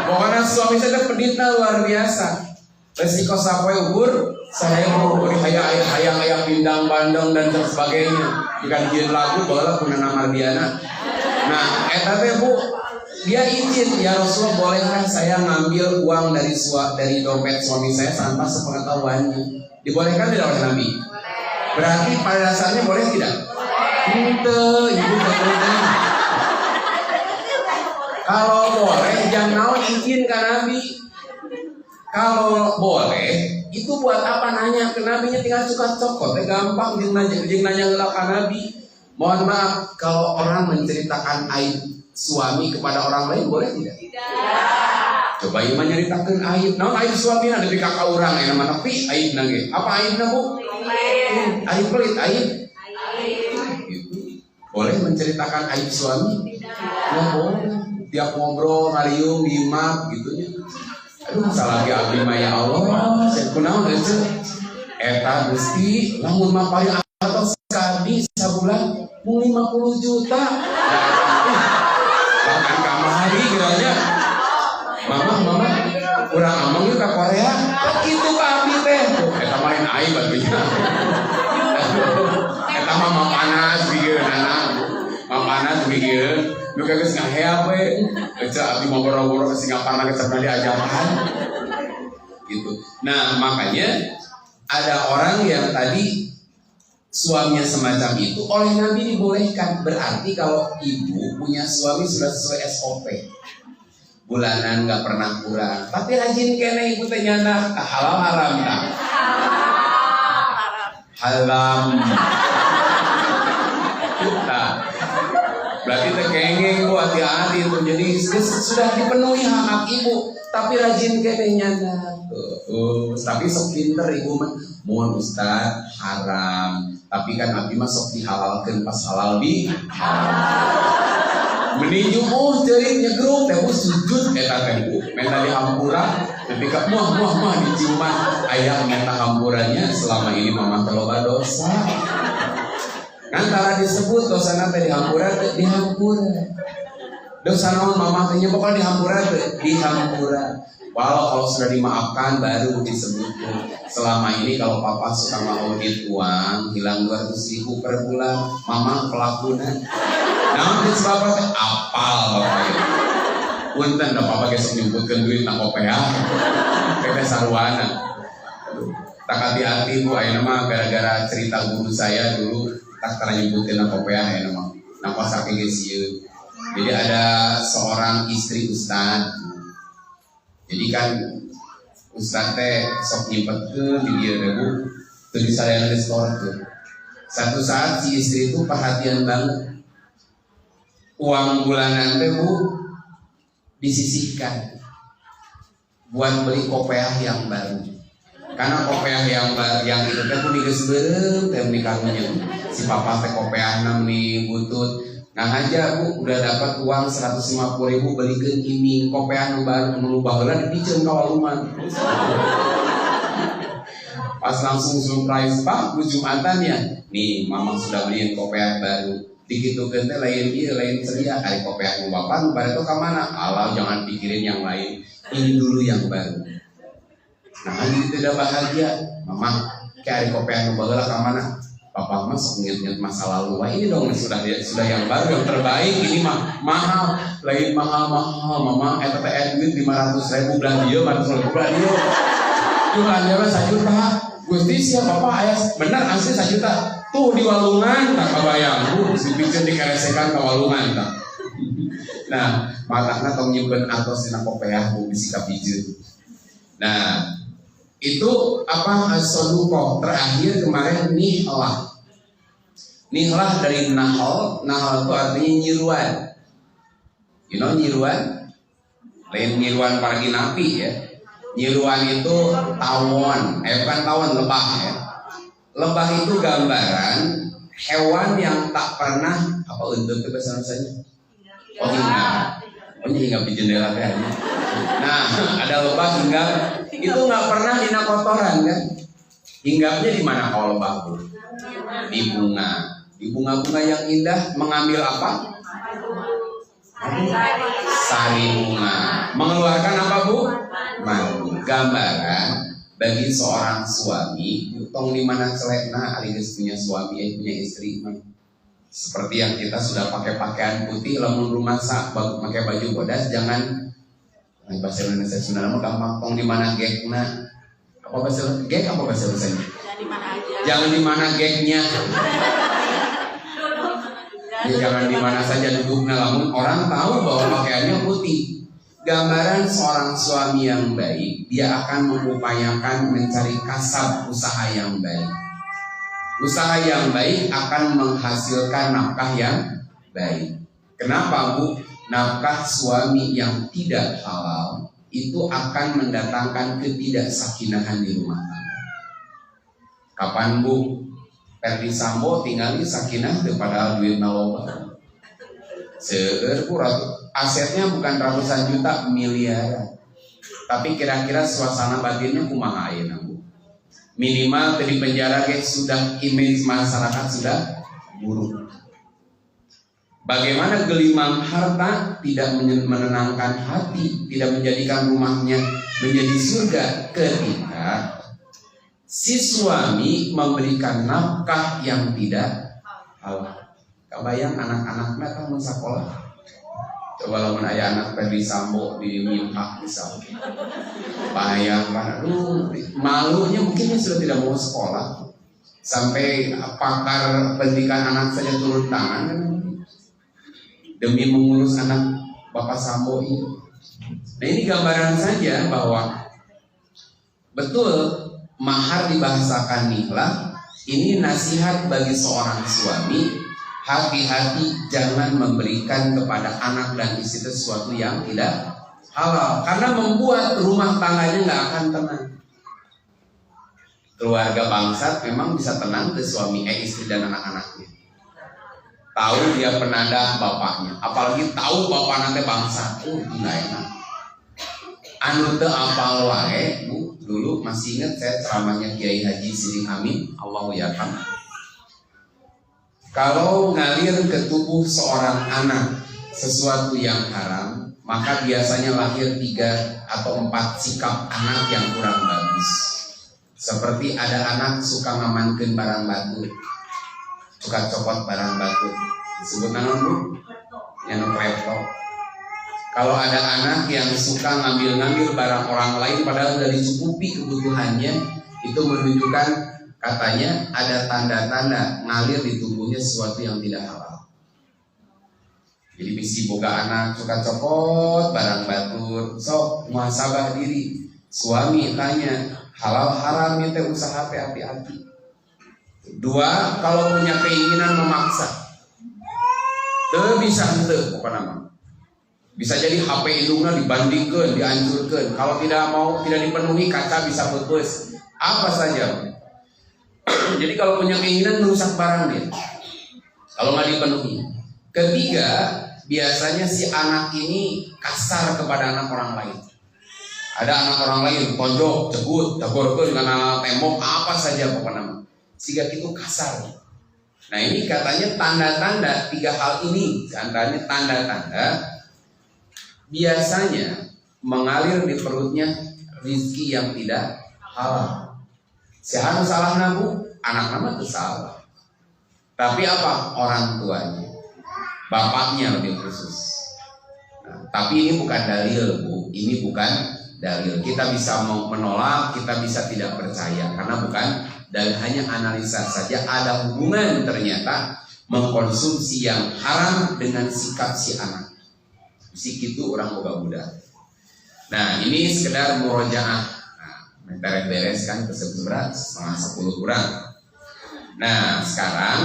Pokoknya suami saya peditnya luar biasa. Resiko sapoe ubur, saya mau beri hayang pindang bandeng dan sebagainya. Digantiin lagu, bawa punya nama Diana. Nah, teh Bu, dia izin, ya Rasulullah bolehkah saya ngambil uang dari dompet suami saya tanpa sepengetahuannya? Dibolehkan tidak oleh Nabi? Berarti pada dasarnya boleh tidak? Itu, ibu boleh. Kalau boleh, jangan naon izin ke Nabi. Kalau boleh, itu buat apa nanya ke Nabi? Tinggal suka cokot, gampang nanya ke Nabi. Mohon maaf, kalau orang menceritakan aib suami kepada orang lain boleh tidak? Tidak. Coba ieu nyaritakeun aib. Naon aib suamina nepi ka urang aya nama nepi aibna ge. Apa aibna, Bu? Aib pelit, aib. Gitu. Boleh menceritakan aib suami? Tidak. Boleh. Tiap ngobrol ngaliung di map gitunya. Aduh salah ge abdi mah ya Allah. Saya kunaon euy? Eta Gusti lamun mah paling atos sekali sabulan mung 50 juta. Bahkan kamari kiranya. Mama, kurang amang yuk ke Korea. Kitu ka abdi teh. Eta main aib atunya. Eta mah panas bigeun anak. Panas bigeun. Nu geus ngaheap we. Eca abdi mah boro-boro ke Singapura ke diajakan. Gitu. Nah, makanya ada orang yang tadi suaminya semacam itu oleh Nabi dibolehkan. Berarti kalau ibu punya suami sudah sesuai SOP, bulanan nggak pernah kurang, tapi rajin kene ibu teh nyana halal haram tak? Haram. Nah, berarti teh kengeng Bu, hati-hati itu. Jadi sudah dipenuhi hak ibu, tapi rajin kene nyana. Tapi sok pinter ibu mah, mohon Ustaz haram. Tapi kan abdi mah sok dihalalkeun pas halal di haram. Meninju cerit nyegruk teh sujud eta teh menta dihampura nepi ka moh diciuman aya menta hampurannya selama ini mamah teh loba dosa. Ngantara disebut dosana teh dihampura teh dihampura. Dosa naon mamah teh nya pokokna dihampura teh dihampura. Walau kalau sudah dimaafkan baru disebutkan. Selama ini kalau papa suka mengaudit uang hilang 200.000 per bulan, mama pelakunya. Namun sebabnya teh apal bapak. Punten da papa geus nyebutkeun duit nang OPH. Teh sarwana. Tak hati-hati Bu, ayeuna mah gara-gara cerita guru saya dulu tak tara nyebutkeun nang OPH ayeuna mah. Nang pasar geus ieu. Jadi ada seorang istri ustad. Jadi kan Ustaz teh sok nyempetkeun di dieu teh Bu, teu disayana geus tuh. Satu saat si istri itu perhatian banget. Uang bulanan teh Bu disisihkan buat beli kopiah yang baru. Karena kopiah yang baru yang itu teh Bu digeus beureum teh nikahnya. Si papa teh kopiahna nih butut. Nah aja Bu udah dapat uang 150.000 belikeun iming kopiah nu baru nu baheula dipikeun ka waluman. Pas langsung surprise Pak, bu Jumatan ya. Nih, Mama sudah beliin kopiah baru. Dikitukeun teh lain ieu lain ceria, ari kopeah nu bapak nu bareto ka mana? Alah jangan pikirin yang lain. Ini dulu yang baru. Nah, ini tidak bahagia. Mama, kayak ari kopeah nu baheula ka mana? Papa mah sok nginget masa lalu. Wah, ini dong sudah yang baru, yang terbaik. Ini mah mahal, lain mahal. Mama eta teh duit 500.000 bulan dieu, 400.000 bulan dieu. Bulan dieu 1 juta. Gusti sia Bapak aya bener asli 1 juta. Tuh di walungan tak kabayang, dipikeun dikeresekan ka walungan tak. Nah, matana tong nyimpen artos dina kopeah bu bisi kapijeun. Nah, itu apa sodukoh terakhir kemarin nihlah. Nihlah dari nahal itu artinya nyiruan. You know nyiruan? Lain nyiruan paragi napi ya. Nyiruan itu tawon, bukan tawon, lebah ya. Lebah itu gambaran hewan yang tak pernah apa untuk kebesarannya. Oh hinggap di jendela kan. Nah ada lebah hinggap itu nggak pernah dina kotoran kan. Hinggapnya di mana kalau lebah? Di bunga yang indah mengambil apa? Sari bunga. Mengeluarkan apa bu? Madu. Gambaran bagi seorang suami, tong di mana celekna ari geus punya suami, punya istri, seperti yang kita sudah pakai pakaian putih, lamun rumasa pakai baju bodas, jangan bahasa Indonesia Sunda mah gampang, tong di mana gekna, apa bahasa gek apa bahasa Indonesia? Jangan di mana geknya. Ya, jangan di mana saja duduknya, lamun orang tahu bahwa pakaiannya putih. Gambaran seorang suami yang baik, dia akan mengupayakan mencari kasab usaha yang baik. Usaha yang baik akan menghasilkan nafkah yang baik. Kenapa bu? Nafkah suami yang tidak halal itu akan mendatangkan ketidaksakinahan di rumah tangga. Kapan bu? Ferdi Sambo tinggali sakinah daripada duit naloba. Seueur kurang. Asetnya bukan ratusan juta, miliaran. Tapi kira-kira suasana batinnya kumaha ayeuna Bu? Minimal dari penjara sudah image masyarakat sudah buruk. Bagaimana gelimang harta tidak menenangkan hati, tidak menjadikan rumahnya menjadi surga ketika si suami memberikan nafkah yang tidak halal. Kebayang anak-anaknya kan mau sekolah. Coba lamun aya anak Ferdi Sambo di Minhak misalnya. Bayangkan, malunya mungkin dia sudah tidak mau sekolah. Sampai pakar pendidikan anak saja turun tangan demi mengurus anak Bapak Sambo ini. Nah ini gambaran saja bahwa betul mahar dibahasakan nihlah. Ini nasihat bagi seorang suami. Hati-hati jangan memberikan kepada anak dan istri sesuatu yang tidak halal, karena membuat rumah tangganya nggak akan tenang. Keluarga bangsat memang bisa tenang ke suami, istri dan anak-anaknya. Tahu dia penadah bapaknya, apalagi tahu bapak nanti bangsat, nggak enak. Anu teu apal wae, Bu, dulu masih ingat saya ceramahnya Kiai Haji Sidik Amin, Allahu yarham. Kalau ngalir ke tubuh seorang anak sesuatu yang haram, maka biasanya lahir 3 atau 4 sikap anak yang kurang bagus. Seperti ada anak suka ngamankeun barang batu, suka copot barang batu, disebut naon Bu? Yang klepto. Kalau ada anak yang suka ngambil-ngambil barang orang lain padahal udah dicukupi kebutuhannya, itu menunjukkan katanya ada tanda-tanda ngalir di tubuhnya sesuatu yang tidak halal. Jadi bisi boga anak suka copot barang batur, sok muhasabah diri. Suami tanya, halal haram itu usaha hati-hati. 2, kalau punya keinginan memaksa, bisa pokoknya bisa jadi HP indungnya dibandingkan, dihancurkan. Kalau tidak mau, tidak dipenuhi, kaca bisa pupus. Apa saja. Jadi kalau punya keinginan merusak barang dia, kalau nggak dipenuhi. 3, biasanya si anak ini kasar kepada anak orang lain. Ada anak orang lain tonjok, cegut, tegurkeun karena tembok apa saja pokoknya. Siga itu kasar. Nah ini katanya tanda-tanda 3 hal ini, antaranya tanda-tanda biasanya mengalir di perutnya rizki yang tidak halal. Siapa salah nabu? Anak nama itu salah. Tapi apa? Orang tuanya, bapaknya lebih khusus. Nah, tapi ini bukan dalil, Bu. Ini bukan dalil. Kita bisa menolak, kita bisa tidak percaya karena bukan dalil, hanya analisa saja. Ada hubungan ternyata mengkonsumsi yang haram dengan sikap si anak. Si gitu orang boga budak. Nah ini sekedar murojaah. Nah, beres kan ke 11, setengah 10 kurang. Nah sekarang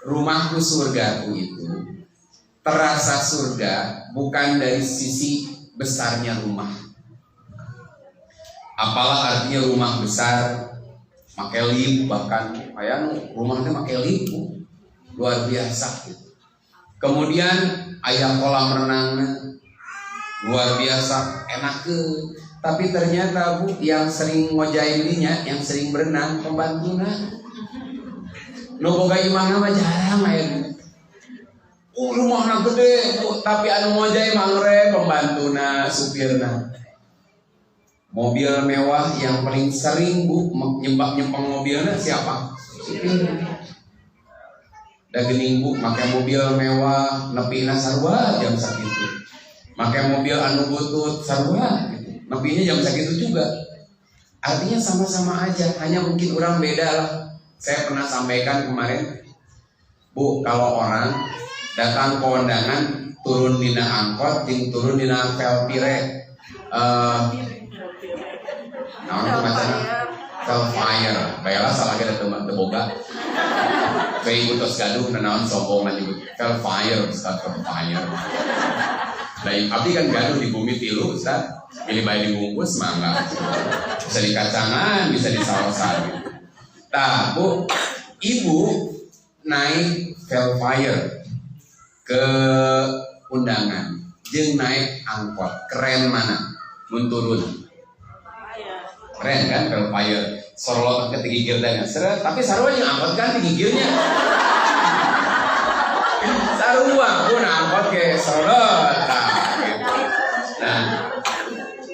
rumahku surgaku itu terasa surga bukan dari sisi besarnya rumah. Apalah artinya rumah besar, pakai lift, bahkan rumahnya pakai lift, luar biasa gitu. Kemudian ayam kolam renangnya luar biasa, enak ke. Tapi ternyata Bu yang sering ngojain dirinya, yang sering berenang pembantunya. Boga imahna mah jarang aya. Rumahna gede, Bu, tapi anu ngojain mangre pembantuna, supirna. Mobil mewah yang paling sering Bu nyempang mobilnya siapa? Supir. Da geuning Bu make mobil mewah nepina sarua jam sakitu. Make mobil anu butut sarua gitu. Nepinya jam sakitu juga. Artinya sama-sama aja, hanya mungkin orang beda lah. Saya pernah sampaikan kemarin, Bu, kalau orang datang ke undangan turun dina angkot jeung turun dina velpire Velfire, bayalah salah kita teman teboga. Kayak utos gaduh nanaon sombong lanjut Velfire, Ustaz Velfire. Baik, abdi kan gaduh di bumi tilu, Ustaz. Pilih bayi dibungkus, mangga. Bisa dikacangan, bisa disarosan. Nah, Bu, Ibu naik Velfire ke undangan, jeung naik angkot, keren mana? Mun turun. Keren kan Velfire, sorolot ke tigigir dan seret, tapi sarua yang angkot kan tigigirnya. Sarua pun angkot ke sorolot.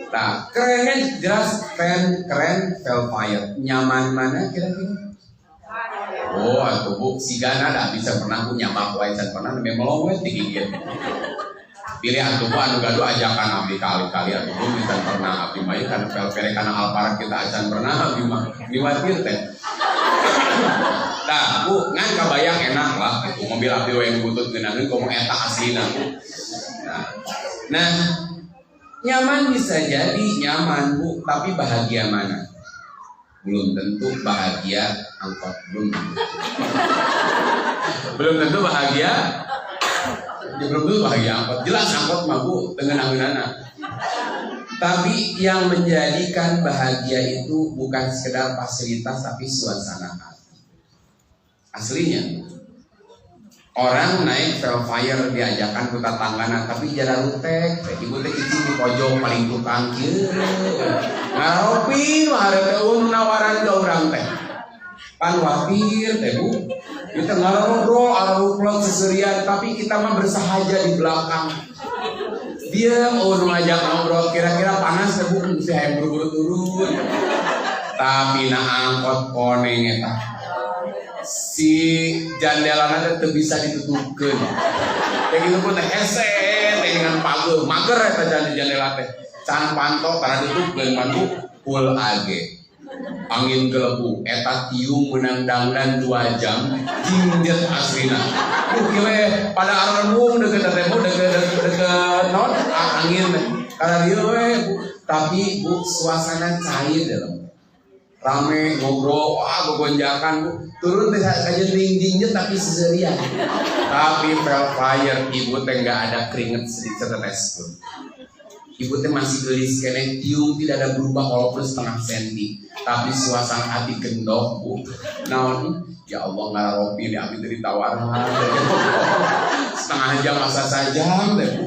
Nah, kerennya jelas keren Velfire. Nyaman mana kira-kira? Oh, aku Bu, si Gana dah bisa pernah punya mampu aja pernah memang digigit. Pilih atuh Bu anu gaduh ajakan abdi kali-kali atuh Bu bisa pernah abdi mah kan Velfire kana Alpark kita acan pernah abdi mah diwatir teh. Nah, Bu, ngan kabayang enak lah itu mobil abdi we butut geunaheun komo eta aslina Bu. Nah, nyaman bisa jadi nyaman Bu, tapi bahagia mana? Belum tentu bahagia angkot, belum tentu bahagia. Belum tentu bahagia angkot. Jelas angkot mah Bu dengan angeunana. Tapi yang menjadikan bahagia itu bukan sekedar fasilitas tapi suasana hati. Aslinya orang naik Velfire diajakan ke tetanggana tapi jarang rutek, ibu teh cicing di pojok paling tukang kieu. Ngaropi mah hareup nawaran ke urang teh. Pan wapir teh Bu. Kita ngobrol aruplok seserian tapi kita mah bersahaja di belakang. Dia ngajak ngobrol kira-kira panas teh Bu, mesti hayang buru-buru turun. Tapi na angkot koneng eta. Si jandelana teh bisa ditutupkeun. Kayak gitu pun teh hese teh dengan pageul, mager eta jandela teh. Can panto karena ditutupkeun mantu full age. Angin gelebu eta tiung menang dangdan 2 jam jinjet aslina. Kieu pada arembung deket teh Bu deket non angin karena dieu we tapi Bu suasana cair dalam rame ngobrol, gogonjakan Bu. Turun teh kajian jinjet tapi seserian. Tapi Velfire ibu teh enggak ada keringet sedikit tetes pun. Ibu teh masih gelis kene tiung tidak ada berubah walaupun setengah senti. Tapi suasana hati gendong Bu. Naon ya Allah ngaropi di abi teh ditawaran. Setengah jam asa sajam deh Bu.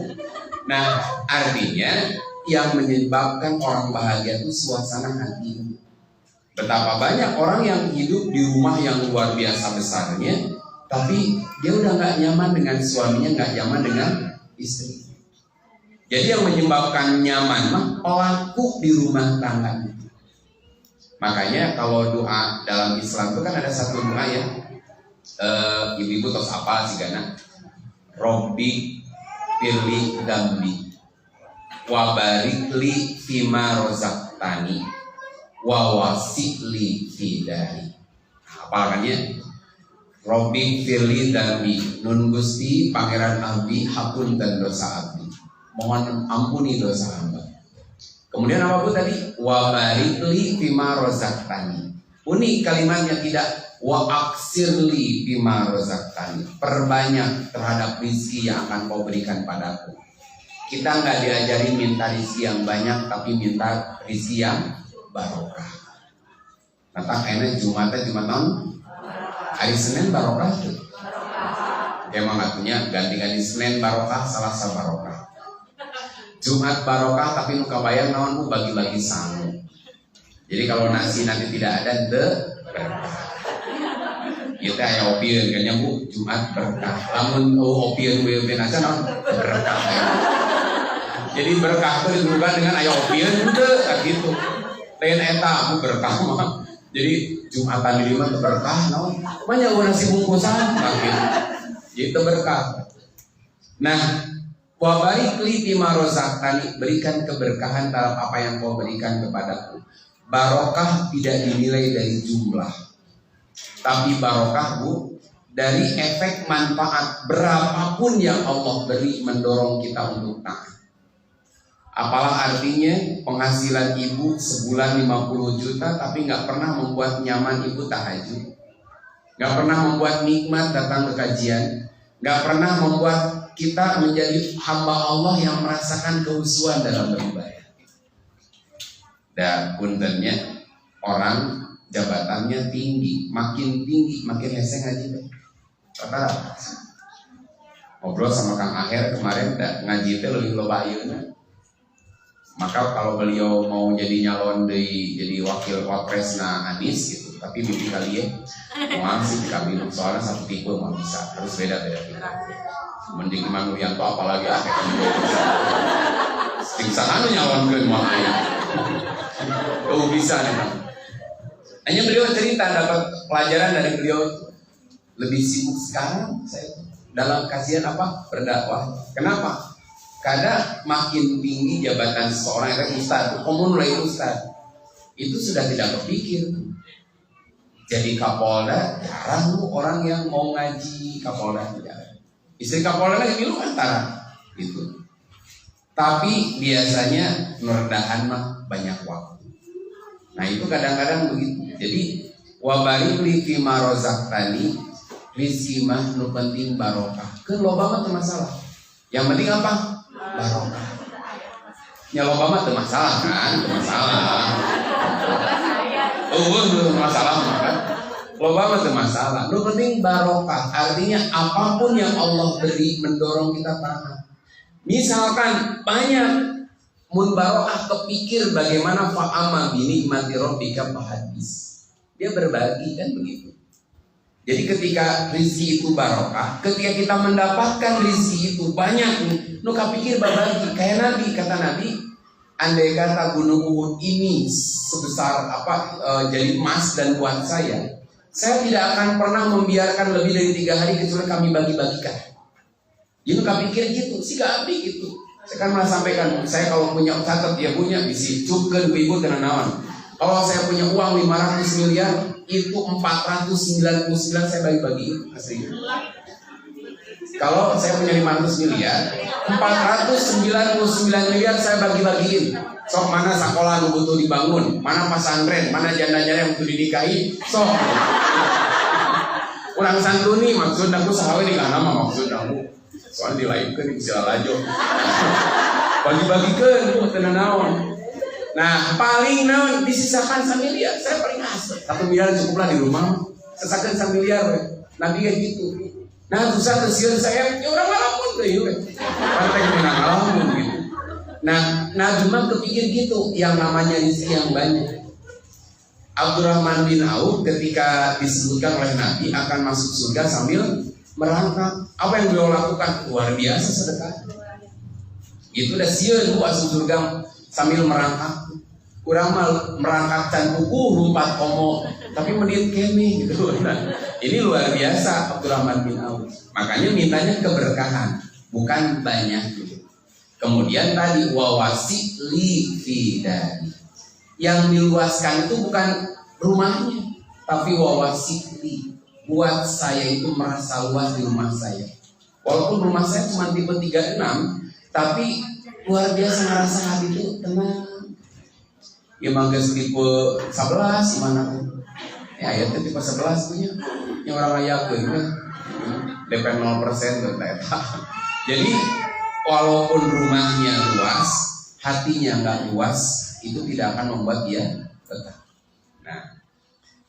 Nah, artinya yang menyebabkan orang bahagia itu suasana hati. Betapa banyak orang yang hidup di rumah yang luar biasa besarnya, tapi dia udah nggak nyaman dengan suaminya, nggak nyaman dengan istri. Jadi yang menyebabkan nyaman mah pelaku di rumah tangga. Makanya kalau doa dalam Islam itu kan ada satu doa ya, ibu-ibu tos apa sih Gana? Robbi firli dambi wa barik li fima rozaqtani wa wasi'li fidari. Apalagi Robbi firli dambi, nun Gusti pangeran abdi hapun dan dosa abdi, mohon ampuni dosa hamba. Kemudian apa Bu tadi? Wa barikli fima rozaqtani. Unik kalimatnya, tidak wa aksirli fima rozaqtani. Perbanyak terhadap rizki yang akan kau berikan padaku. Kita nggak diajarin minta rizki yang banyak, tapi minta rizki yang barokah. Nanti kayaknya Jumatnya Jumat non hari Senin barokah tuh. Emang artinya ganti-ganti Senin barokah, Selasa barokah. Jumat barokah tapi nu kabayang naon Bu bagi-bagi sangu. Jadi kalau nasi nanti tidak ada berkah. Ieu teh aya opieun kan nya Bu, Jumat berkah. Lamun opieun we nasa naon berkah. Jadi berkah teh dihubungkan dengan aya opieun teu gitu. Lain eta Bu berkah mah. Jadi Jumatan di lima berkah naon. Banyak nasi bungkusan gitu. Jadi berkah. Nah, wa barikli fima rozaqtani, berikan keberkahan dalam apa yang kau berikan kepadaku. Barokah tidak dinilai dari jumlah, tapi barokah Bu dari efek manfaat berapapun yang Allah beri mendorong kita untuk taat. Apalah artinya penghasilan ibu sebulan 50 juta tapi nggak pernah membuat nyaman ibu tahajud, nggak pernah membuat nikmat datang ke kajian, nggak pernah membuat kita menjadi hamba Allah yang merasakan kehusuan dalam beribadah. Dan puntennya orang jabatannya tinggi, makin hese ngaji deh. Kata ngobrol sama Kang Aher kemarin ngaji teh lebih loba ayeuna. Maka kalau beliau mau jadi nyalon jadi wakil wapresna Anies gitu, tapi bibi kalian mau sih di kabinut soalnya satu tipe mau bisa, harus beda tipe. Mending Imam Nuryanto apalagi singsa anu nyalonkeun moal aya. Oh bisa nih Bang. Hanya beliau cerita dapat pelajaran dari beliau, lebih sibuk sekarang saya dalam kajian apa? Berdakwah. Kenapa? Karena makin tinggi jabatan seseorang itu ustaz, komun mulai ustaz, itu sudah tidak berpikir. Jadi Kapolda jarang lu orang yang mau ngaji Kapolda tidak. Istri Kapolda lagi milu antara gitu. Tapi biasanya meredahan mah banyak waktu. Nah itu kadang-kadang begitu. Jadi wa barikli fima rozaqtani, rizki mah nu penting barokah. Keun loba mah teu masalah. Yang penting apa? Barokah. Ya loba mah teu masalah kan? Teu masalah. Teu masalah kan? Loba mah teu masalah. Nu penting barokah. Artinya apapun yang Allah beri mendorong kita taat. Misalkan banyak mun barokah kepikir bagaimana fa'ama bini mati rabbika fahadis. Dia berbagi kan begitu. Jadi ketika rizki itu barokah, ketika kita mendapatkan rizki itu banyak, nu kapikir berbagi. Kayak Nabi, kata Nabi, andai kata gunung Uhud ini sebesar jadi emas dan buat saya tidak akan pernah membiarkan lebih dari 3 hari kecuali kami bagi-bagikan. Jadi kapikir gitu, si Gabi gitu. Saya kan malah sampaikan, saya kalau punya catat dia punya bisi cukkeun ibu tenan naon. Kalau saya punya uang 500 miliar, itu 499 saya bagi-bagiin aslinya. Kalau saya punya 500 miliar, 499 miliar saya bagi-bagiin. Sok mana sekolah nu butuh dibangun, mana pesantren, mana janda-janda yang butuh dinikahi, sok. Urang santuni maksud aku sahawe nikahna mah maksud aku. Soalnya dilainkeun istilah lajo. Bagi-bagikeun tenan naon. Nah, paling naon disisakan 1 miliar, saya paling asal. 1 miliar cukuplah di rumah. Sisakan 1 miliar we. Nabi kayak gitu. Nah, susah tersiun saya, ya orang ngalamun teh ieu we. Partai menang ngalamun gitu. Nah, Nabi mah kepikir gitu, yang namanya rezeki yang banyak. Abdurrahman bin Auf ketika disebutkan oleh Nabi akan masuk surga sambil merangkak. Apa yang beliau lakukan? Luar biasa sedekah. Itu udah sieun bu asup surga sambil merangkak. Kurang merangkak can kuku rumpat komo, tapi menit kene gitu. Nah, ini luar biasa Abdurrahman bin Auf. Makanya mintanya keberkahan, bukan banyak gitu. Kemudian tadi wawasi li fidani. Yang diluaskan itu bukan rumahnya, tapi wawasi li. Buat saya itu merasa luas di rumah saya. Walaupun rumah saya cuma tipe 36, tapi luar biasa ngerasa hati itu tenang. Ya mangga tipe 11 mana tuh? Ya ayat tipe 11 punya. Yang orang ayah gue DP 0% tuh Jadi walaupun rumahnya luas, hatinya nggak luas, itu tidak akan membuat dia betah. Nah,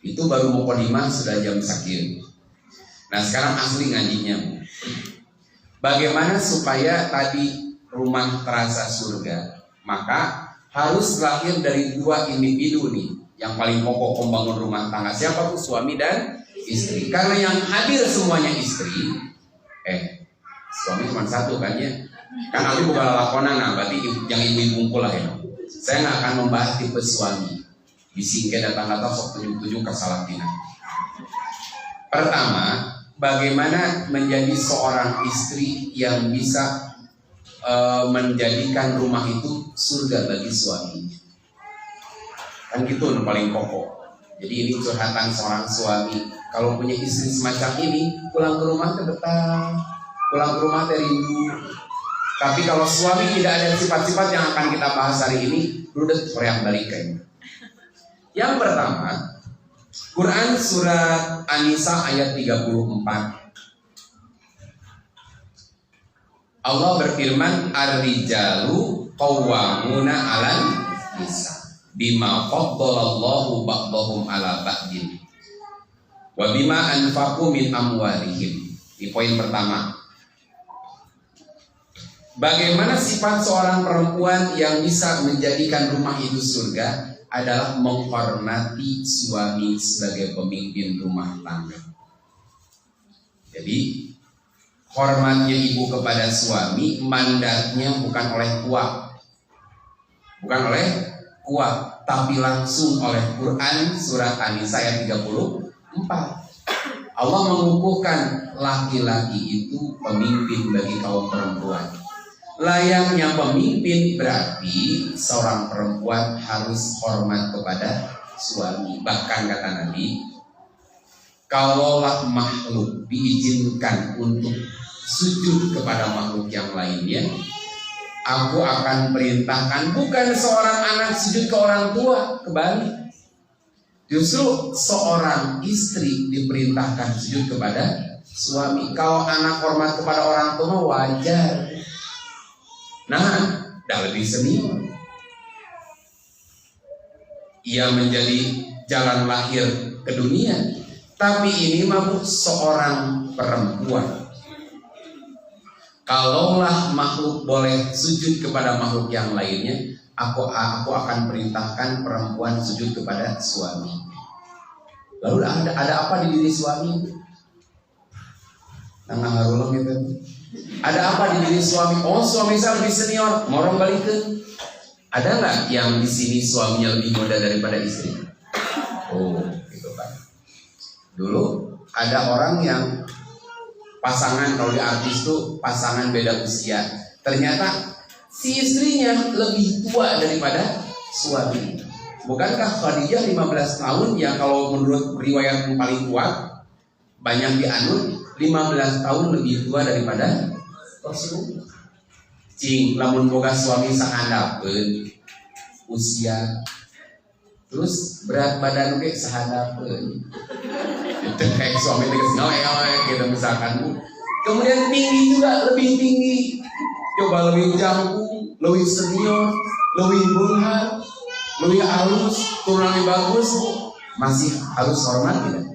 itu baru mukadimah sudah jam sakit. Nah sekarang asli ngajinya. Bagaimana supaya tadi rumah terasa surga? Maka harus lahir dari dua individu nih, yang paling pokok membangun rumah tangga. Siapa tuh? Suami dan istri. Karena yang hadir semuanya istri. Suami cuma satu kan ya. Kan aku bukan lakonan, nah berarti yang ibu-ibu kumpul lah ya. Saya nggak akan membahas tipe suami. Disingke datang kata sok tujuh kesalahan. Pertama, bagaimana menjadi seorang istri yang bisa menjadikan rumah itu surga bagi suaminya. Kan gitu yang paling pokok. Jadi ini curhatan seorang suami. Kalau punya istri semacam ini, pulang ke rumah betah, pulang ke rumah rindu. Tapi kalau suami tidak ada sifat-sifat yang akan kita bahas hari ini, udah teriak balikan. Yang pertama, Quran surat An-Nisa ayat 34. Allah berfirman, ar-rijalu qawwamuna 'alan nisa bima faddalallahu ba'dahum 'ala ba'din wa bima anfaqu min amwalihim. Di poin pertama, bagaimana sifat seorang perempuan yang bisa menjadikan rumah itu surga adalah menghormati suami sebagai pemimpin rumah tangga. Jadi hormatnya ibu kepada suami mandatnya bukan oleh kuat, tapi langsung oleh Quran surat An-Nisa ayat 34. Allah mengukuhkan laki-laki itu pemimpin bagi kaum perempuan. Layaknya pemimpin berarti seorang perempuan harus hormat kepada suami. Bahkan kata Nabi, kalaulah makhluk diizinkan untuk sujud kepada makhluk yang lainnya, aku akan perintahkan bukan seorang anak sujud ke orang tua, kebalik. Justru seorang istri diperintahkan sujud kepada suami. Kalau anak hormat kepada orang tua wajar. Nah, dah lebih senior. Ia menjadi jalan lahir ke dunia. Tapi ini mah seorang perempuan. Kalaulah makhluk boleh sujud kepada makhluk yang lainnya, aku akan perintahkan perempuan sujud kepada suami. Lalu ada apa di diri suami? Nang harulung itu. Ada apa di diri suami? Oh, suami saya lebih senior, ngorong balikin. Ada nggak yang di sini suaminya lebih muda daripada istri? Oh, gitu kan. Dulu ada orang yang pasangan, kalau di artis tuh pasangan beda usia. Ternyata si istrinya lebih tua daripada suami. Bukankah Khadijah 15 tahun yang kalau menurut riwayat yang paling kuat banyak dianut, 15 tahun lebih tua daripada Rasulullah. Cing, lamun boga suami sahandapeun usia, terus berat badan ge sahandapeun. Itu kayak suami gitu misalkan. Kemudian tinggi juga, lebih tinggi. Coba lebih jangkung, lebih senior, lebih bulhar, lebih halus, turun lebih bagus. Masih harus hormat tidak?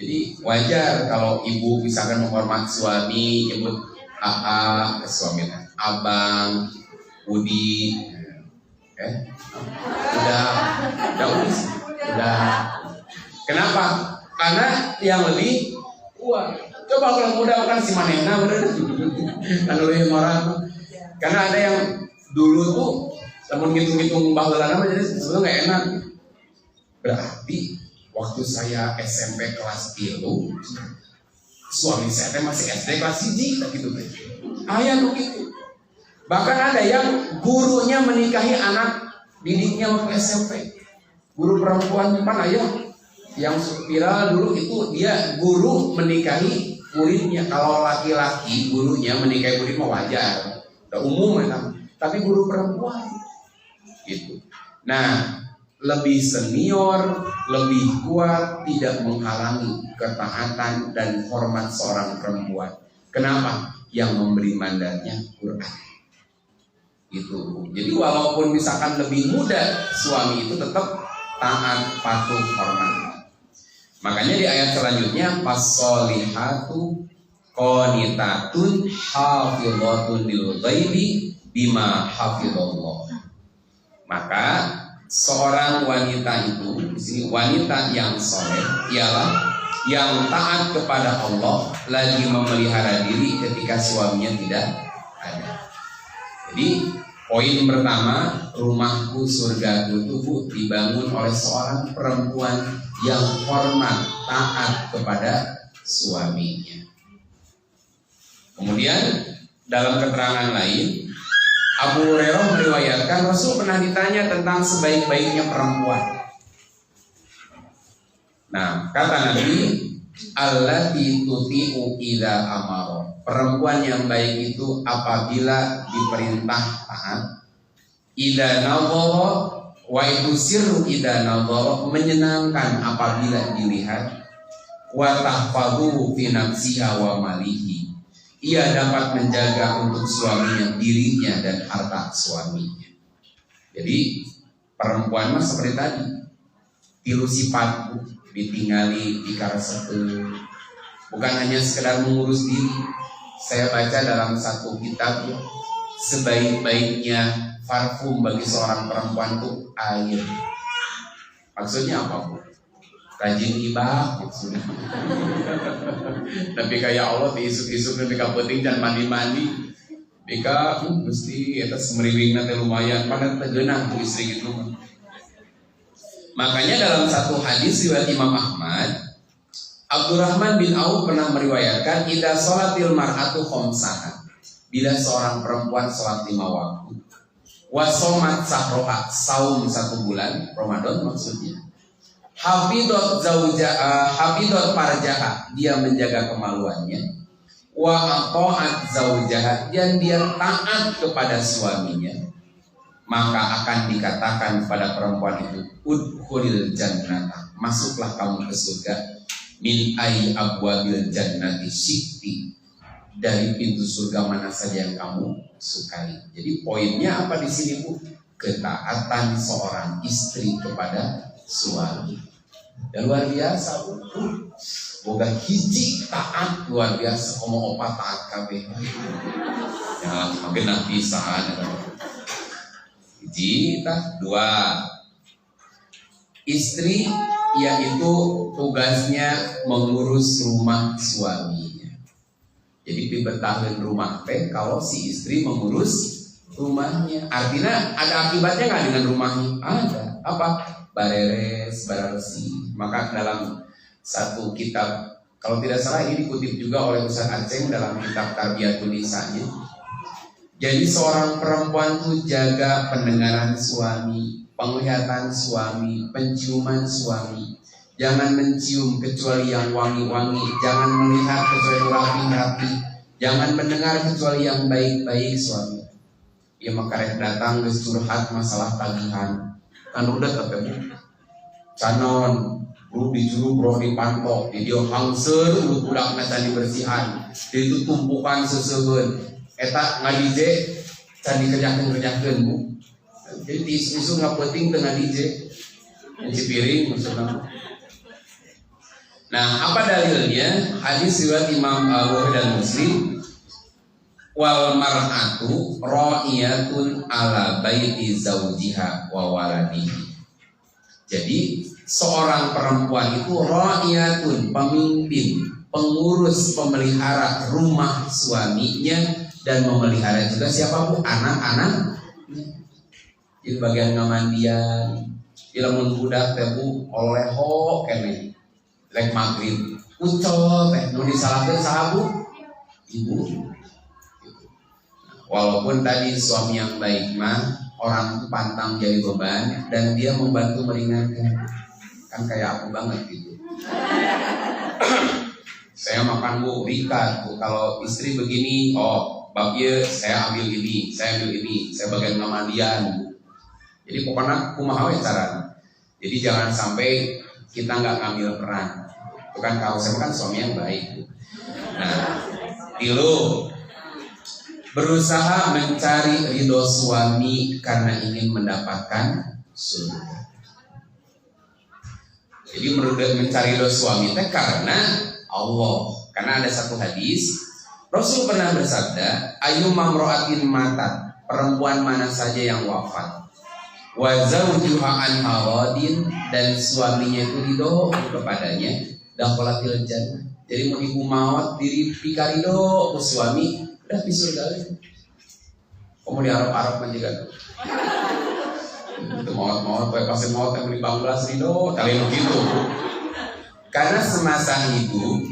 Jadi wajar kalau ibu misalkan menghormat suami, nyebut AA ke suami, abang, Budi, udah Udah. Kenapa? Karena yang lebih kuat. Coba kalau muda kan si manehna bener. Kan lebih marah. Karena ada yang dulu tuh namun ngitung-ngitung baheulana mah jadi sebetulnya nggak enak. Berarti waktu saya SMP kelas 3, suami saya masih SD kelas 1 gitu teh. Aya nu gitu. Bahkan ada yang gurunya menikahi anak didiknya waktu SMP. Guru perempuan mana ya? Yang viral dulu itu dia guru menikahi muridnya. Kalau laki-laki gurunya menikahi murid mah wajar, udah umum memang. Tapi guru perempuan gitu. Nah, lebih senior, lebih kuat, tidak menghalangi ketaatan dan hormat seorang perempuan. Kenapa? Yang memberi mandatnya Quran. Gitu. Jadi walaupun misalkan lebih muda, suami itu tetap taat, patuh, hormat. Makanya di ayat selanjutnya fasolihatu qanitatun hafizatun lil ghaibi bima hafizallah. Maka seorang wanita itu, di sini wanita yang soleh ialah yang taat kepada Allah, lagi memelihara diri ketika suaminya tidak ada. Jadi poin pertama, rumahku surgaku itu dibangun oleh seorang perempuan yang hormat, taat kepada suaminya. Kemudian dalam keterangan lain, Abu Hurairah meriwayatkan Rasul pernah ditanya tentang sebaik-baiknya perempuan. Nah, kata Nabi, allati tuti'u idza amara. Perempuan yang baik itu apabila diperintah taat. Idza nadhara wa tusirru idza nadhara, menyenangkan apabila dilihat. Wa tahfadhu fi nafsiha wa malihi. Ia dapat menjaga untuk suaminya, dirinya dan harta suaminya. Jadi perempuan mah seperti tadi, tilu sifat ditinggali dikarasekeun. Bukan hanya sekedar mengurus diri. Saya baca dalam satu kitab, sebaik-baiknya parfum bagi seorang perempuan itu air. Maksudnya apa, Bu? Rajin ibah maksudnya. Tapi kayak Allah diisuk-isuk dan penting dan mandi-mandi. Bika mesti eta semeriwingna teh lumayan, pada tegeunah tuh istri gitu. Makanya dalam satu hadis riwayat Imam Ahmad, Abdurrahman bin Auf pernah meriwayatkan idza sholatil mar'atu khamsaha, bila seorang perempuan sholat 5 waktu, wa shomat sahroha, saum 1 bulan Ramadan maksudnya, hafidot farjaha, dia menjaga kemaluannya, wa aqa'at zaujaha, dan dia taat kepada suaminya, maka akan dikatakan pada perempuan itu, udkhulil jannata, masuklah kamu ke surga, min ai abwabil jannati syi'ti, dari pintu surga mana saja yang kamu sukai. Jadi poinnya apa di sini, Bu? Ketaatan seorang istri kepada suami. Dan luar biasa, Bu. Boga hiji taat luar biasa, komo opat taat kabeh. Ya, genah pisan. Hiji tah, 2. Istri yaitu tugasnya mengurus rumah suaminya. Jadi dibetahin rumah teh kalau si istri mengurus rumahnya. Artinya ada akibatnya nggak dengan rumahnya? Ada. Apa? Bareres, bararesi. Maka dalam satu kitab, kalau tidak salah ini dikutip juga oleh Ustaz Aceh dalam kitab Tarbiyatul Nisa'nya. Jadi seorang perempuan itu jaga pendengaran suami, penglihatan suami, penciuman suami. Jangan mencium kecuali yang wangi-wangi, jangan melihat kecuali rapi-rapi, jangan mendengar kecuali yang baik-baik suami. Ia makarek datang geus curhat masalah tagihan. Kan udah ketemu canon, bro dijuru bro dipantau, di dia hangser budak can dibersihan, itu tumpukan seseueun. Eta ngadije can dikerjakeun Bu. Jadi isu nggak penting dengan DJ, cuci piring maksudnya. Nah, apa dalilnya? Hadis riwayat Imam Bukhari dan Muslim. Wal mar'atu ra'iyatun ala baiti zaujiha wa waladihi. Jadi seorang perempuan itu ra'iyatun, pemimpin, pengurus, pemelihara rumah suaminya dan memelihara juga siapa bu? Anak-anak. Di bagian ngamandian, ilmu budak teh bu oleh ho kene, lek maghrib, ucol teh, nu disalahkeun saha bu? Ibu. Walaupun tadi suami yang baik mah orang itu pantang jadi beban dan dia membantu meringankan, kan kayak aku banget gitu. Saya makan bu rikat bu, kalau istri begini, oh babnya saya ambil ini, saya ambil ini, saya bagian ngamandian bu. Jadi pokoknya kumaha we carana. Jadi jangan sampai kita nggak ngambil peran. Bukan kalau saya kan suami yang baik. Nah, tilu, berusaha mencari ridho suami karena ingin mendapatkan surga. Jadi mencari ridho suami itu karena Allah. Karena ada satu hadis, Rasul pernah bersabda, ayu mamroatin mata, perempuan mana saja yang wafat, wa zawjuha an hawadin, dan suaminya itu ridho kepadanya, dakhalatil jannah. Jadi mau ibu mawat diri pikarido ke suami, udah di surga. Kamu di Arab menjaga. Itu mawat pasti mawat yang beli banglas ridho, kali begitu. Karena semasa hidup,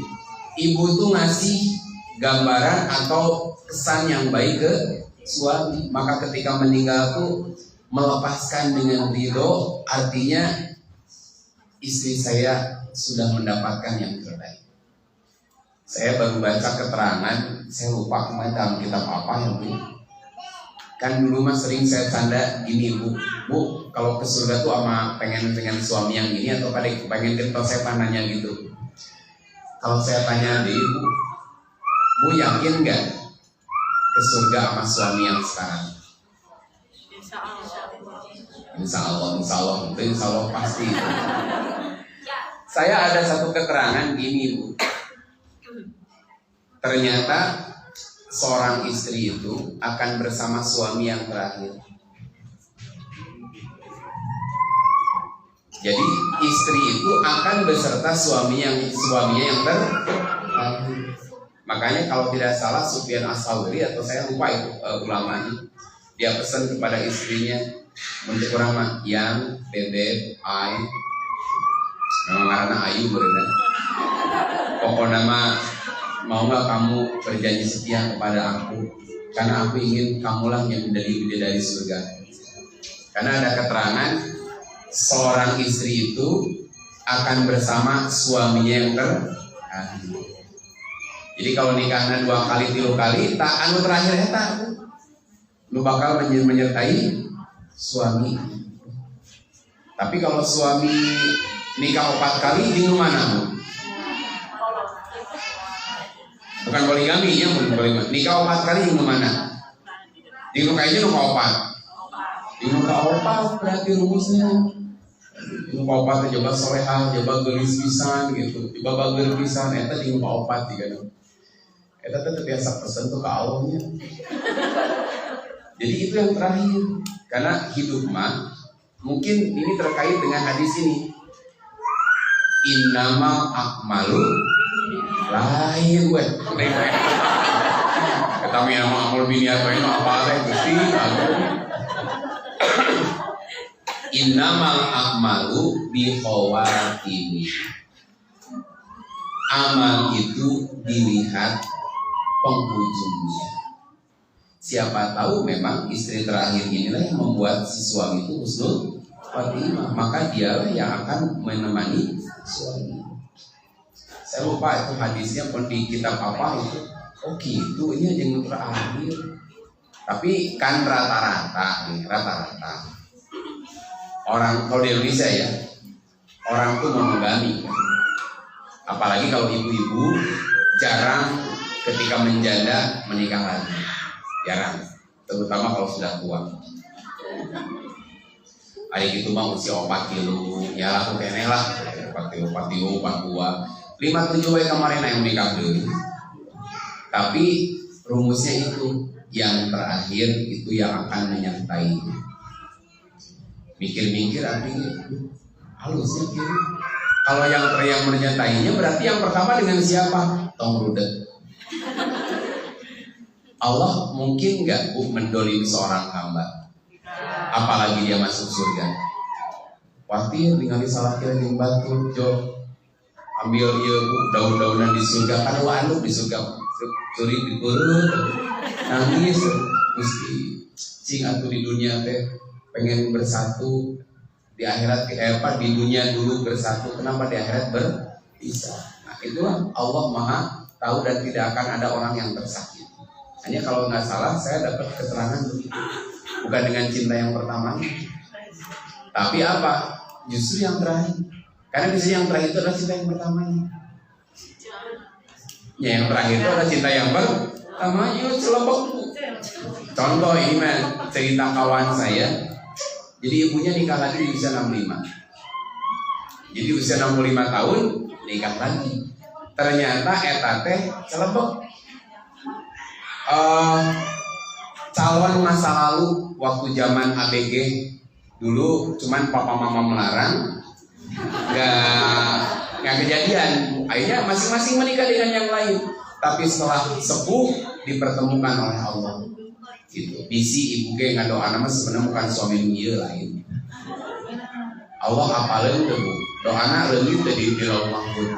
ibu tuh ngasih gambaran atau kesan yang baik ke suami. Maka ketika meninggal tuh melepaskan dengan ridho, artinya istri saya sudah mendapatkan yang terbaik. Saya baru baca keterangan, saya lupa kemarin dalam kitab apa yang bu. Kan dulu mas sering saya canda gini bu, kalau ke surga tuh ama pengen suami yang ini atau pengen kita saya panahnya gitu. Kalau saya tanya di bu yakin nggak ke surga sama suami yang sekarang? Insya Allah pasti. Saya ada satu keterangan gini bu. Ternyata seorang istri itu akan bersama suami yang terakhir. Jadi istri itu akan beserta suaminya yang terakhir. Makanya kalau tidak salah Sufyan As-Tsauri atau saya lupa itu ulamanya, dia pesan kepada istrinya, untuk orang yang bebek ai memang karena ayu berenang. Pokoknya mau nggak kamu berjanji setia kepada aku, karena aku ingin kamulah yang menjadi bidadari surga. Karena ada keterangan seorang istri itu akan bersama suaminya yang terakhir. Jadi kalau nikahnya 2 kali 3 kali, tak anu terakhir eta, lu bakal menyertai suami. Tapi kalau suami nikah 4 kali di mana bu? Bukan poligami ya, bukan poligami. Nikah 4 kali di mana? Di kayaknya nuka 4. Di nuka 4 berarti rumusnya. Nuka 4 coba solehah, coba gelis pisan gitu. Coba bager pisan, eta di nuka 4 juga. Eta tetap biasa pesen tuh ke Allahnya. Jadi itu yang terakhir. Karena hidup mah mungkin ini terkait dengan hadis ini. Innamal a'malu lain gue. Kami nama amal biniat ini apa teh Gusti? Innamal a'malu bi khawatimi. Amal itu dilihat penghujungnya. Siapa tahu memang istri terakhir inilah yang membuat si suami itu husnul khotimah, maka dialah yang akan menemani suami. Saya lupa itu hadisnya pun di kitab apa itu. Oh gitu, ini aja yang terakhir. Tapi kan rata-rata orang kalau di Indonesia ya, orang tuh monogami. Apalagi kalau ibu-ibu jarang ketika menjanda menikah lagi. Jarang, terutama kalau sudah tua. Hari itu mah usia 4 kilo, ya aku kene lah, 4 kilo, 42. 57 kemarin yang menikah dulu. Tapi rumusnya itu, yang terakhir itu yang akan menyertai. Mikir-mikir artinya halusnya kiri. Kalau yang menyertainya berarti yang pertama dengan siapa? Tong rudet. Allah mungkin nggak mendolim seorang hamba, apalagi dia masuk surga. Wati ningali salah kira yang batu jo ambil dia daun-daunan di surga kan anu di surga curi di perut nangis mesti cing atuh di dunia teh pengen bersatu di akhirat di dunia dulu bersatu, kenapa di akhirat berpisah? Nah itulah Allah Maha tahu dan tidak akan ada orang yang tersakiti. Hanya kalau nggak salah saya dapat keterangan begitu, bukan dengan cinta yang pertama, tapi apa? Justru yang terakhir. Karena biasanya yang terakhir itu adalah cinta yang pertamanya. Ya, yang terakhir itu adalah cinta yang pertama. Yuk celebok. Contoh ini mah cerita kawan saya. Jadi ibunya nikah lagi di usia 65. Jadi usia 65 tahun nikah lagi. Ternyata eta teh celebok. Calon masa lalu waktu zaman ABG dulu cuman papa mama melarang, nggak kejadian. Akhirnya masing-masing menikah dengan yang lain. Tapi setelah sepuh dipertemukan oleh Allah. Gitu. Bisi ibu ge ngadoa nama sebenarnya bukan suami ieu lain. Allah apaleun teh Bu. Doana leungit teh di Lauh Mahfuz.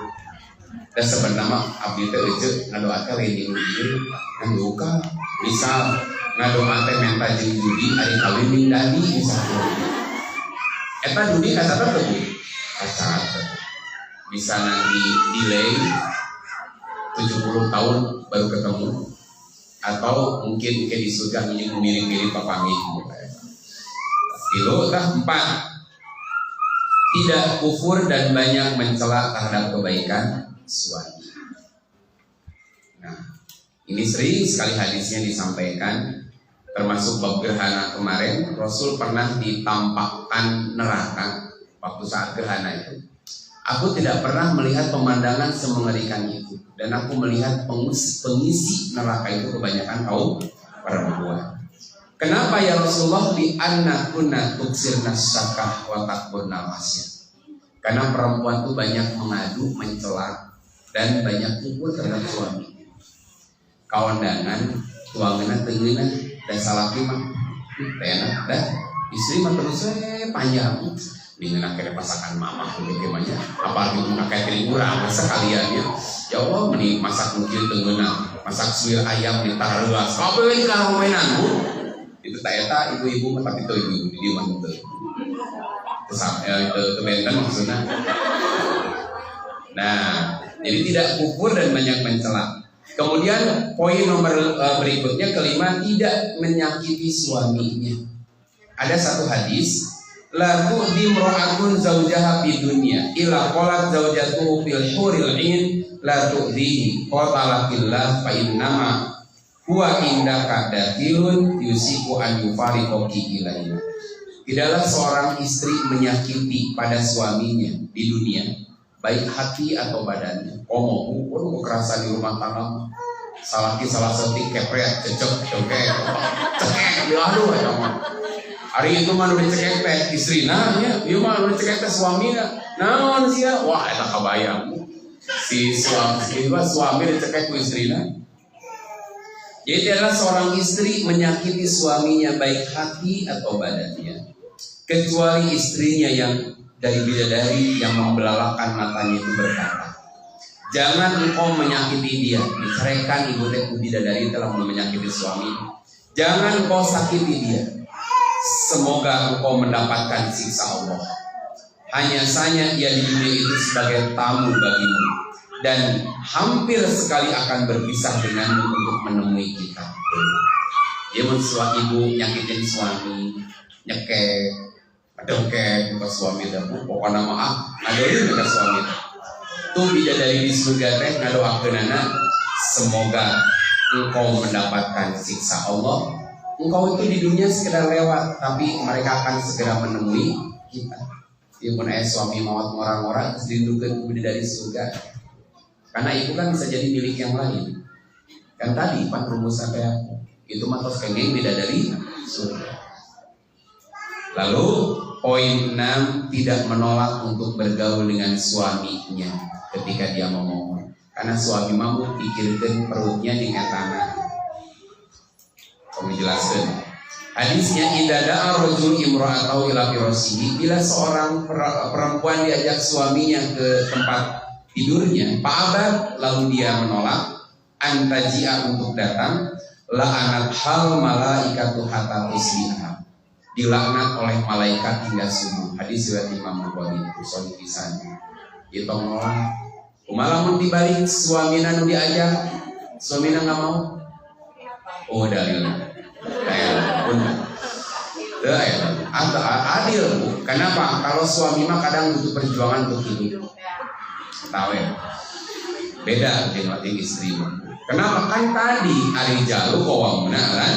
Dan sebenarnya abdi teh euceuk ngadoakeun lain ieu ngan duka. Misal ngadoa teh menta jeung judi ari kawin jeung dani misalnya. Eta judi kasata teh Bu. Kasata. Bisa nanti delay 70 tahun baru ketemu. Atau mungkin di surga mirip-mirip papangi. Tilu tah 4. Tidak kufur dan banyak mencela terhadap kebaikan suami. Nah, ini sering sekali hadisnya disampaikan, termasuk bab gerhana kemarin. Rasul pernah ditampakkan neraka waktu saat gerhana itu. Aku tidak pernah melihat pemandangan semengerikan itu, dan aku melihat pengisi neraka itu kebanyakan kaum perempuan. Kenapa ya Rasulullah? Di anna kunna tuksirna syakah wa takburna masir. Karena perempuan itu banyak mengadu, mencela, dan banyak pukul terhadap suami. Kawandangan, tuangan tengeuna dan salaki mah enak dah. Istri mah terus panjang. Dengan akhirnya masakan mama bagaimana apalagi memakai kering kurang sekaliannya ya Allah meni masak mungkin tengenang masak suir ayam di taruas kabeh ka mainan Bu itu eta ibu-ibu mah tapi itu ibu di mana tuh itu kementan maksudnya. Nah jadi tidak kufur dan banyak mencela. Kemudian poin nomor berikutnya kelima, tidak menyakiti suaminya. Ada satu hadis, la tu'di imra'atun zawjaha fid dunya illa qalat zawjatuhu fil huril 'ain la tu'dihi qala fillah fa innama huwa indaka dakhilun yusiku an yufariqaki ilaina. Tidaklah seorang istri menyakiti pada suaminya di dunia, baik hati atau badannya. Komo, kekerasan di rumah tangga, salaki salah setik kepret, cecek, cekek, aduh ya mah. Hari itu mah udah cekek teh istrina nya, ieu mah udah cekek teh suamina. Naon sia? Wah, eta kabayang. Si suami dicekek ku istrina. Jadi adalah seorang istri menyakiti suaminya baik hati atau badannya, kecuali istrinya yang dari bidadari yang membelalakan matanya itu berkata, jangan engkau menyakiti dia. Diceraikan ibu teh bidadari telah menyakiti suami. Jangan engkau sakiti dia. Semoga engkau mendapatkan siksa Allah. Hanya saja ia di dunia itu sebagai tamu bagimu, dan hampir sekali akan berpisah denganmu untuk menemui kita. Dia mensuah ibu nyakitin suami, nyekek, dengkek ke suami dan pokoknya maaf, ngadoin ke suami. Tuh bidadari di surga teh ngadoakeun anak, semoga engkau mendapatkan siksa Allah. Engkau itu di dunia sekedar lewat, tapi mereka akan segera menemui kita. Dia pun suami mawat orang-orang dirindukan bidadari surga. Karena itu kan bisa jadi milik yang lain. Kan tadi Pak rumus sampai aku itu mah tos kenging bidadari surga. Lalu Poin 6, tidak menolak untuk bergaul dengan suaminya ketika dia memohon. Karena suami mampu pikirkan perutnya dengan tanah. Kamu jelaskan. Hadisnya idza da'a rajul imra'atahu ila firashihi, bila seorang perempuan diajak suaminya ke tempat tidurnya, fa'abat, lalu dia menolak, antaji'a untuk datang, la'anat hal malaikatu hatta tusbiha, dilaknat oleh malaikat hingga subuh. Hadis riwayat Imam Bukhari, sahih pisan. Itu nolak. Kumalamun dibalik suamina nu diajak, suamina enggak mau. Oh, dalilnya. Adil. Kenapa? Kalau suami mah kadang butuh perjuangan untuk hidup. Tahu ya? Beda dengan istri mah. Kenapa? Kan tadi ari jalu qawamuna kan?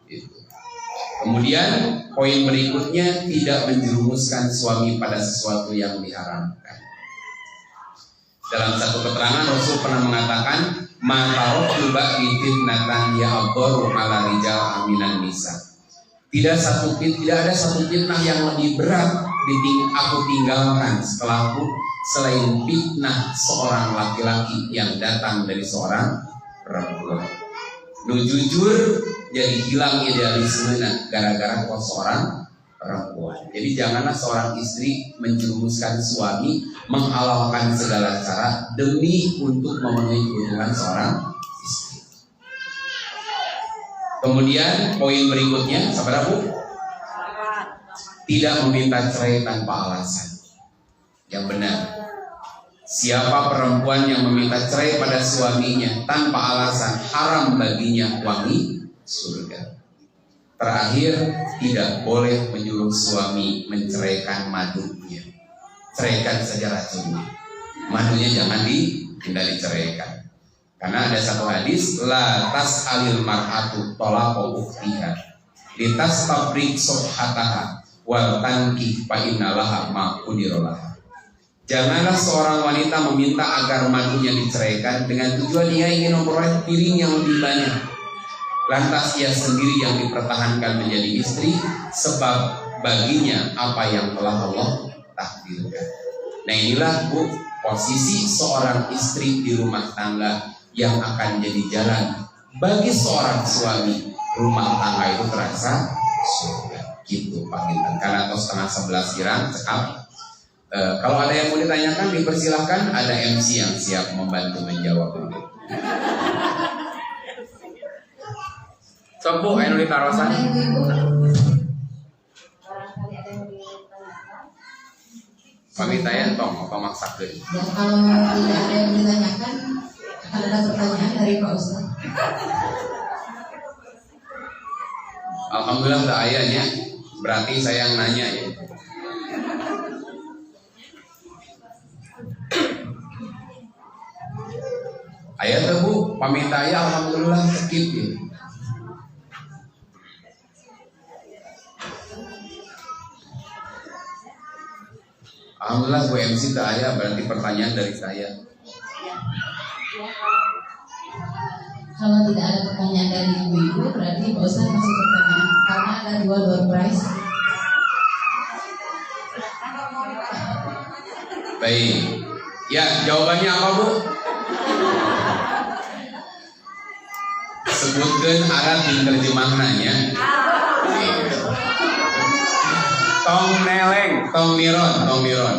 Itu. Kemudian poin berikutnya, tidak menjerumuskan suami pada sesuatu yang diharamkan. Dalam satu keterangan Rasul pernah mengatakan, ma taraktu ba'di fitnatan ya'dharu 'ala rijal aminan nisa. Tidak ada satu fitnah yang lebih berat aku tinggalkan setelahku selain fitnah seorang laki-laki yang datang dari seorang perempuan. Nu jujur jadi hilang idealisme gara-gara kok seorang perempuan. Jadi janganlah seorang istri menjerumuskan suami menghalalkan segala cara demi untuk memenuhi kebutuhan seorang istri. Kemudian poin berikutnya, saudara Bu, tidak meminta cerai tanpa alasan. Yang benar, siapa perempuan yang meminta cerai pada suaminya tanpa alasan, haram baginya wangi surga. Terakhir, tidak boleh menyuruh suami menceraikan madunya. Ceraikan saja racunnya. Madunya jangan diceraikan. Karena ada satu hadis, la tas'alil mar'atu talaqa ukhtiha litas tabrik subhataha wal tankih fa innalaha ma qudiralah. Janganlah seorang wanita meminta agar madunya diceraikan dengan tujuan ia ingin memperoleh piring yang lebih banyak. Lantas ia sendiri yang dipertahankan menjadi istri, sebab baginya apa yang telah Allah takdirkan. Nah inilah Bu, posisi seorang istri di rumah tangga yang akan jadi jalan bagi seorang suami. Rumah tangga itu terasa surga. Gitu Pak Gintan. Karena atau 10:30 siram cekap. Kalau ada yang mau ditanyakan dipersilahkan, ada MC yang siap membantu menjawab itu. Sopo ayo ditarosan. Pamitayan tong apa maksakeun? Ya kalau tidak ada yang ditanyakan, akan ada pertanyaan dari Pak Ustaz. Alhamdulillah tak ayahnya. Berarti saya yang nanya ya. Ayah tuh Bu, pamit ayah alhamdulillah skip ya. Alhamdulillah Bu MC tak ayah, berarti pertanyaan dari saya. Kalau tidak ada pertanyaan dari ibu-ibu, berarti Pak Ustaz masih pertanyaan. Karena ada dua door prize. Baik. Ya, jawabannya apa Bu? Sebutkan Arab yang terjemahannya. Tong neleng, tong miron.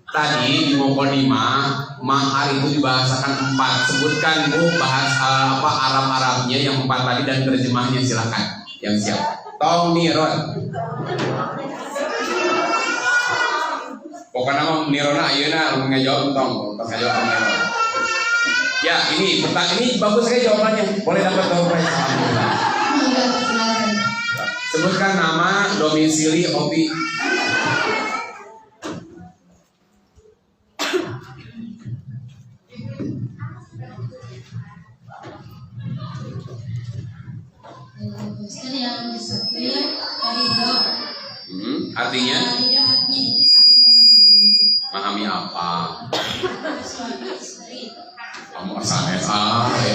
Tadi di Muqaddimah mahar itu dibahasakan 4. Sebutkan Bu bahasa apa Arab-Arabnya yang 4 tadi dan terjemahnya silakan. Yang siap. Tong miron. Pokoknya mah mirona ayeuna ngejawab tong ngejawab miron. Ya, ini pertanyaan ini bagus sekali jawabannya. Boleh dapat door prize. Alhamdulillah. Sebutkan nama, domisili, hobi. Ustaz yang satu ya, Ridho. Artinya? Ridho artinya itu saling memahami. Memahami apa? Suami istri. Kamu sanes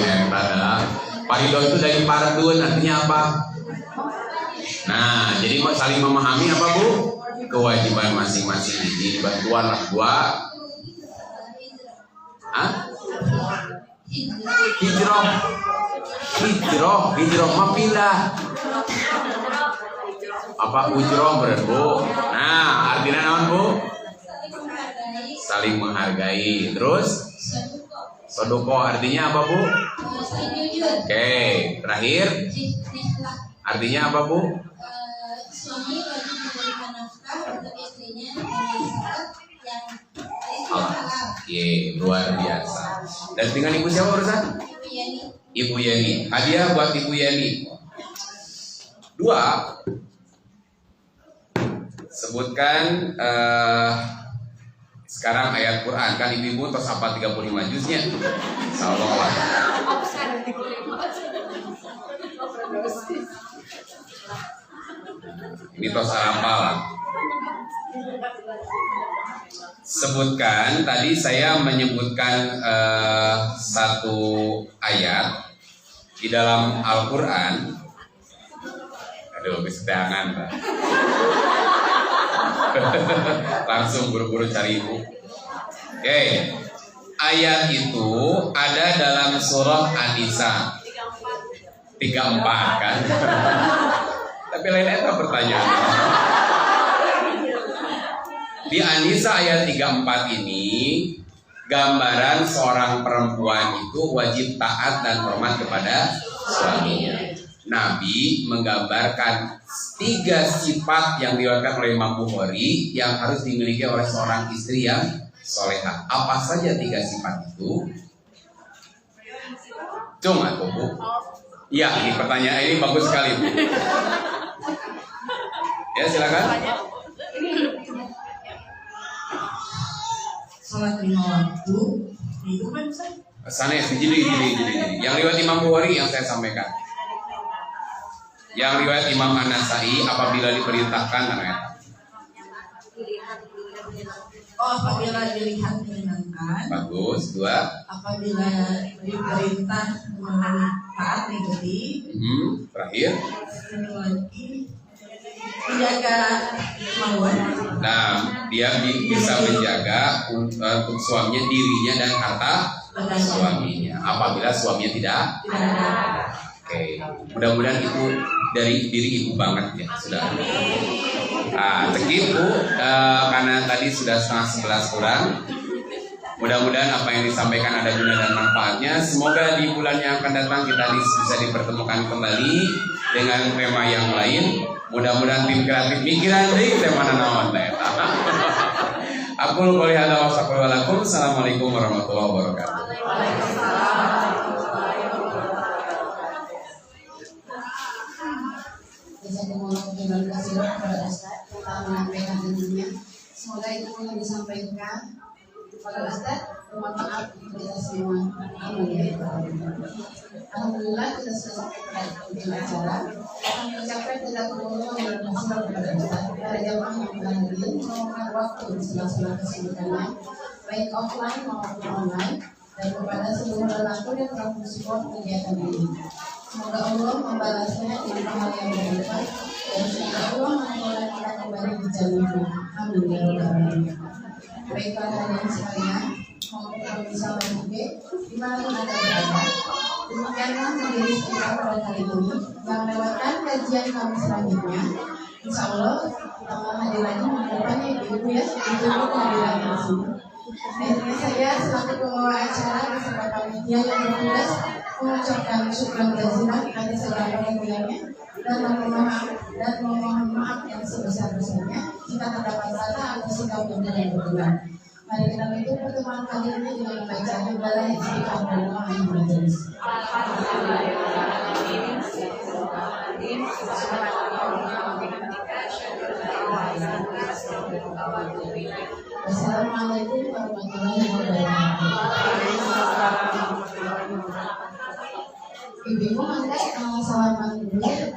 yang pada. Parido itu dari paradun artinya apa? Nah, jadi saling memahami apa Bu? Kewajiban masing-masing ini. Bantuan lah dua. Hijrah mah pindah. Apa ujroh bener Bu? Nah, artinya naon Bu? Saling menghargai. Terus sodoko artinya apa Bu? Oke, terakhir artinya apa Bu? Suami wajib memberikan nafkah untuk istrinya dengan syarat yang halal. Oke, luar biasa. Dan dengan ibu siapa urusan? Ibu Yeni. Hadiah buat Ibu Yeni. 2. Sebutkan sekarang ayat Quran. Kan ibu-ibu tos apa 35 juznya? Insyaallah lah. Ini tos hafal. Sebutkan, tadi saya menyebutkan satu ayat di dalam Al-Quran. Aduh, kesetangan. Langsung buru-buru cari ibu. Oke, ayat itu ada dalam surah An-Nisa 34 kan? Tapi lain itu pertanyaan. Di An-Nisa ayat 34 ini gambaran seorang perempuan itu wajib taat dan hormat kepada suaminya. Nabi menggambarkan 3 sifat yang diriwayatkan oleh Imam Bukhari yang harus dimiliki oleh seorang istri yang solehah. Apa saja 3 sifat itu? Cuma tuh Bu. Ya, ini pertanyaan ini bagus sekali Bu. Ya silakan. Salat 5 waktu itu kan Ustaz? Sanes, jadi. Yang riwayat Imam Bukhari yang saya sampaikan. Yang riwayat Imam An-Nasai apabila diperintahkan namanya. Oh, apabila dilihat menyenangkan. Bagus. 2. Apabila diperintah taat mengikuti. Terakhir. Satu lagi menjaga kemauan. Nah, dia bisa menjaga untuk suaminya, dirinya dan harta suaminya. Apabila suaminya tidak ada. Oke, mudah-mudahan itu dari diri ibu banget ya, sudah. Nah, cekip Bu, karena tadi sudah 10:30 kurang. Mudah-mudahan apa yang disampaikan ada guna dan manfaatnya. Semoga di bulan yang akan datang kita bisa dipertemukan kembali dengan tema yang lain. Mudah-mudahan tim kreatif mikiran deh tema naon teh. Aku qouli hadza wa assalamualaikum. Assalamualaikum warahmatullahi wabarakatuh. Terima kasih kepada Ustaz telah menyampaikan ilmunya. Semoga itu yang disampaikan kepada Ustaz mohon maaf kita semua. Amin. Alhamdulillah kita sudah sampai pada ujung acara. Kami ucapkan jazakumullah khairan kepada Ustaz para jamaah yang telah hadir meluangkan waktu di sela-sela kesibukannya baik offline maupun online dan kepada seluruh relawan yang telah mensupport kegiatan ini. Semoga Allah membalasnya dengan pahala yang berlipat dan semoga Allah mengulang kita kembali di jannah. Amin ya rabbal alamin. Baiklah hadirin sekalian, mohon kita bisa berhenti di mana ada berada. Demikianlah majelis kita pada kali ini. Yang lewatkan kajian kami selanjutnya. Insya Allah kita akan hadir lagi menghadapannya ibu ya, ibu hadir lagi di sini. Akhirnya saya selaku pembawa acara beserta panitia yang bertugas mengucapkan syukur jazilan atas segala perhatiannya dan memohon maaf yang sebesar-besarnya jika terdapat salah atau sikap yang tidak berkenan. Mari kita tutup pertemuan kali ini dengan membaca doa istighfar dan doa yang majelis. Wassalamualaikum warahmatullahi wabarakatuh. Ibu-ibu, anda salaman dulu ya,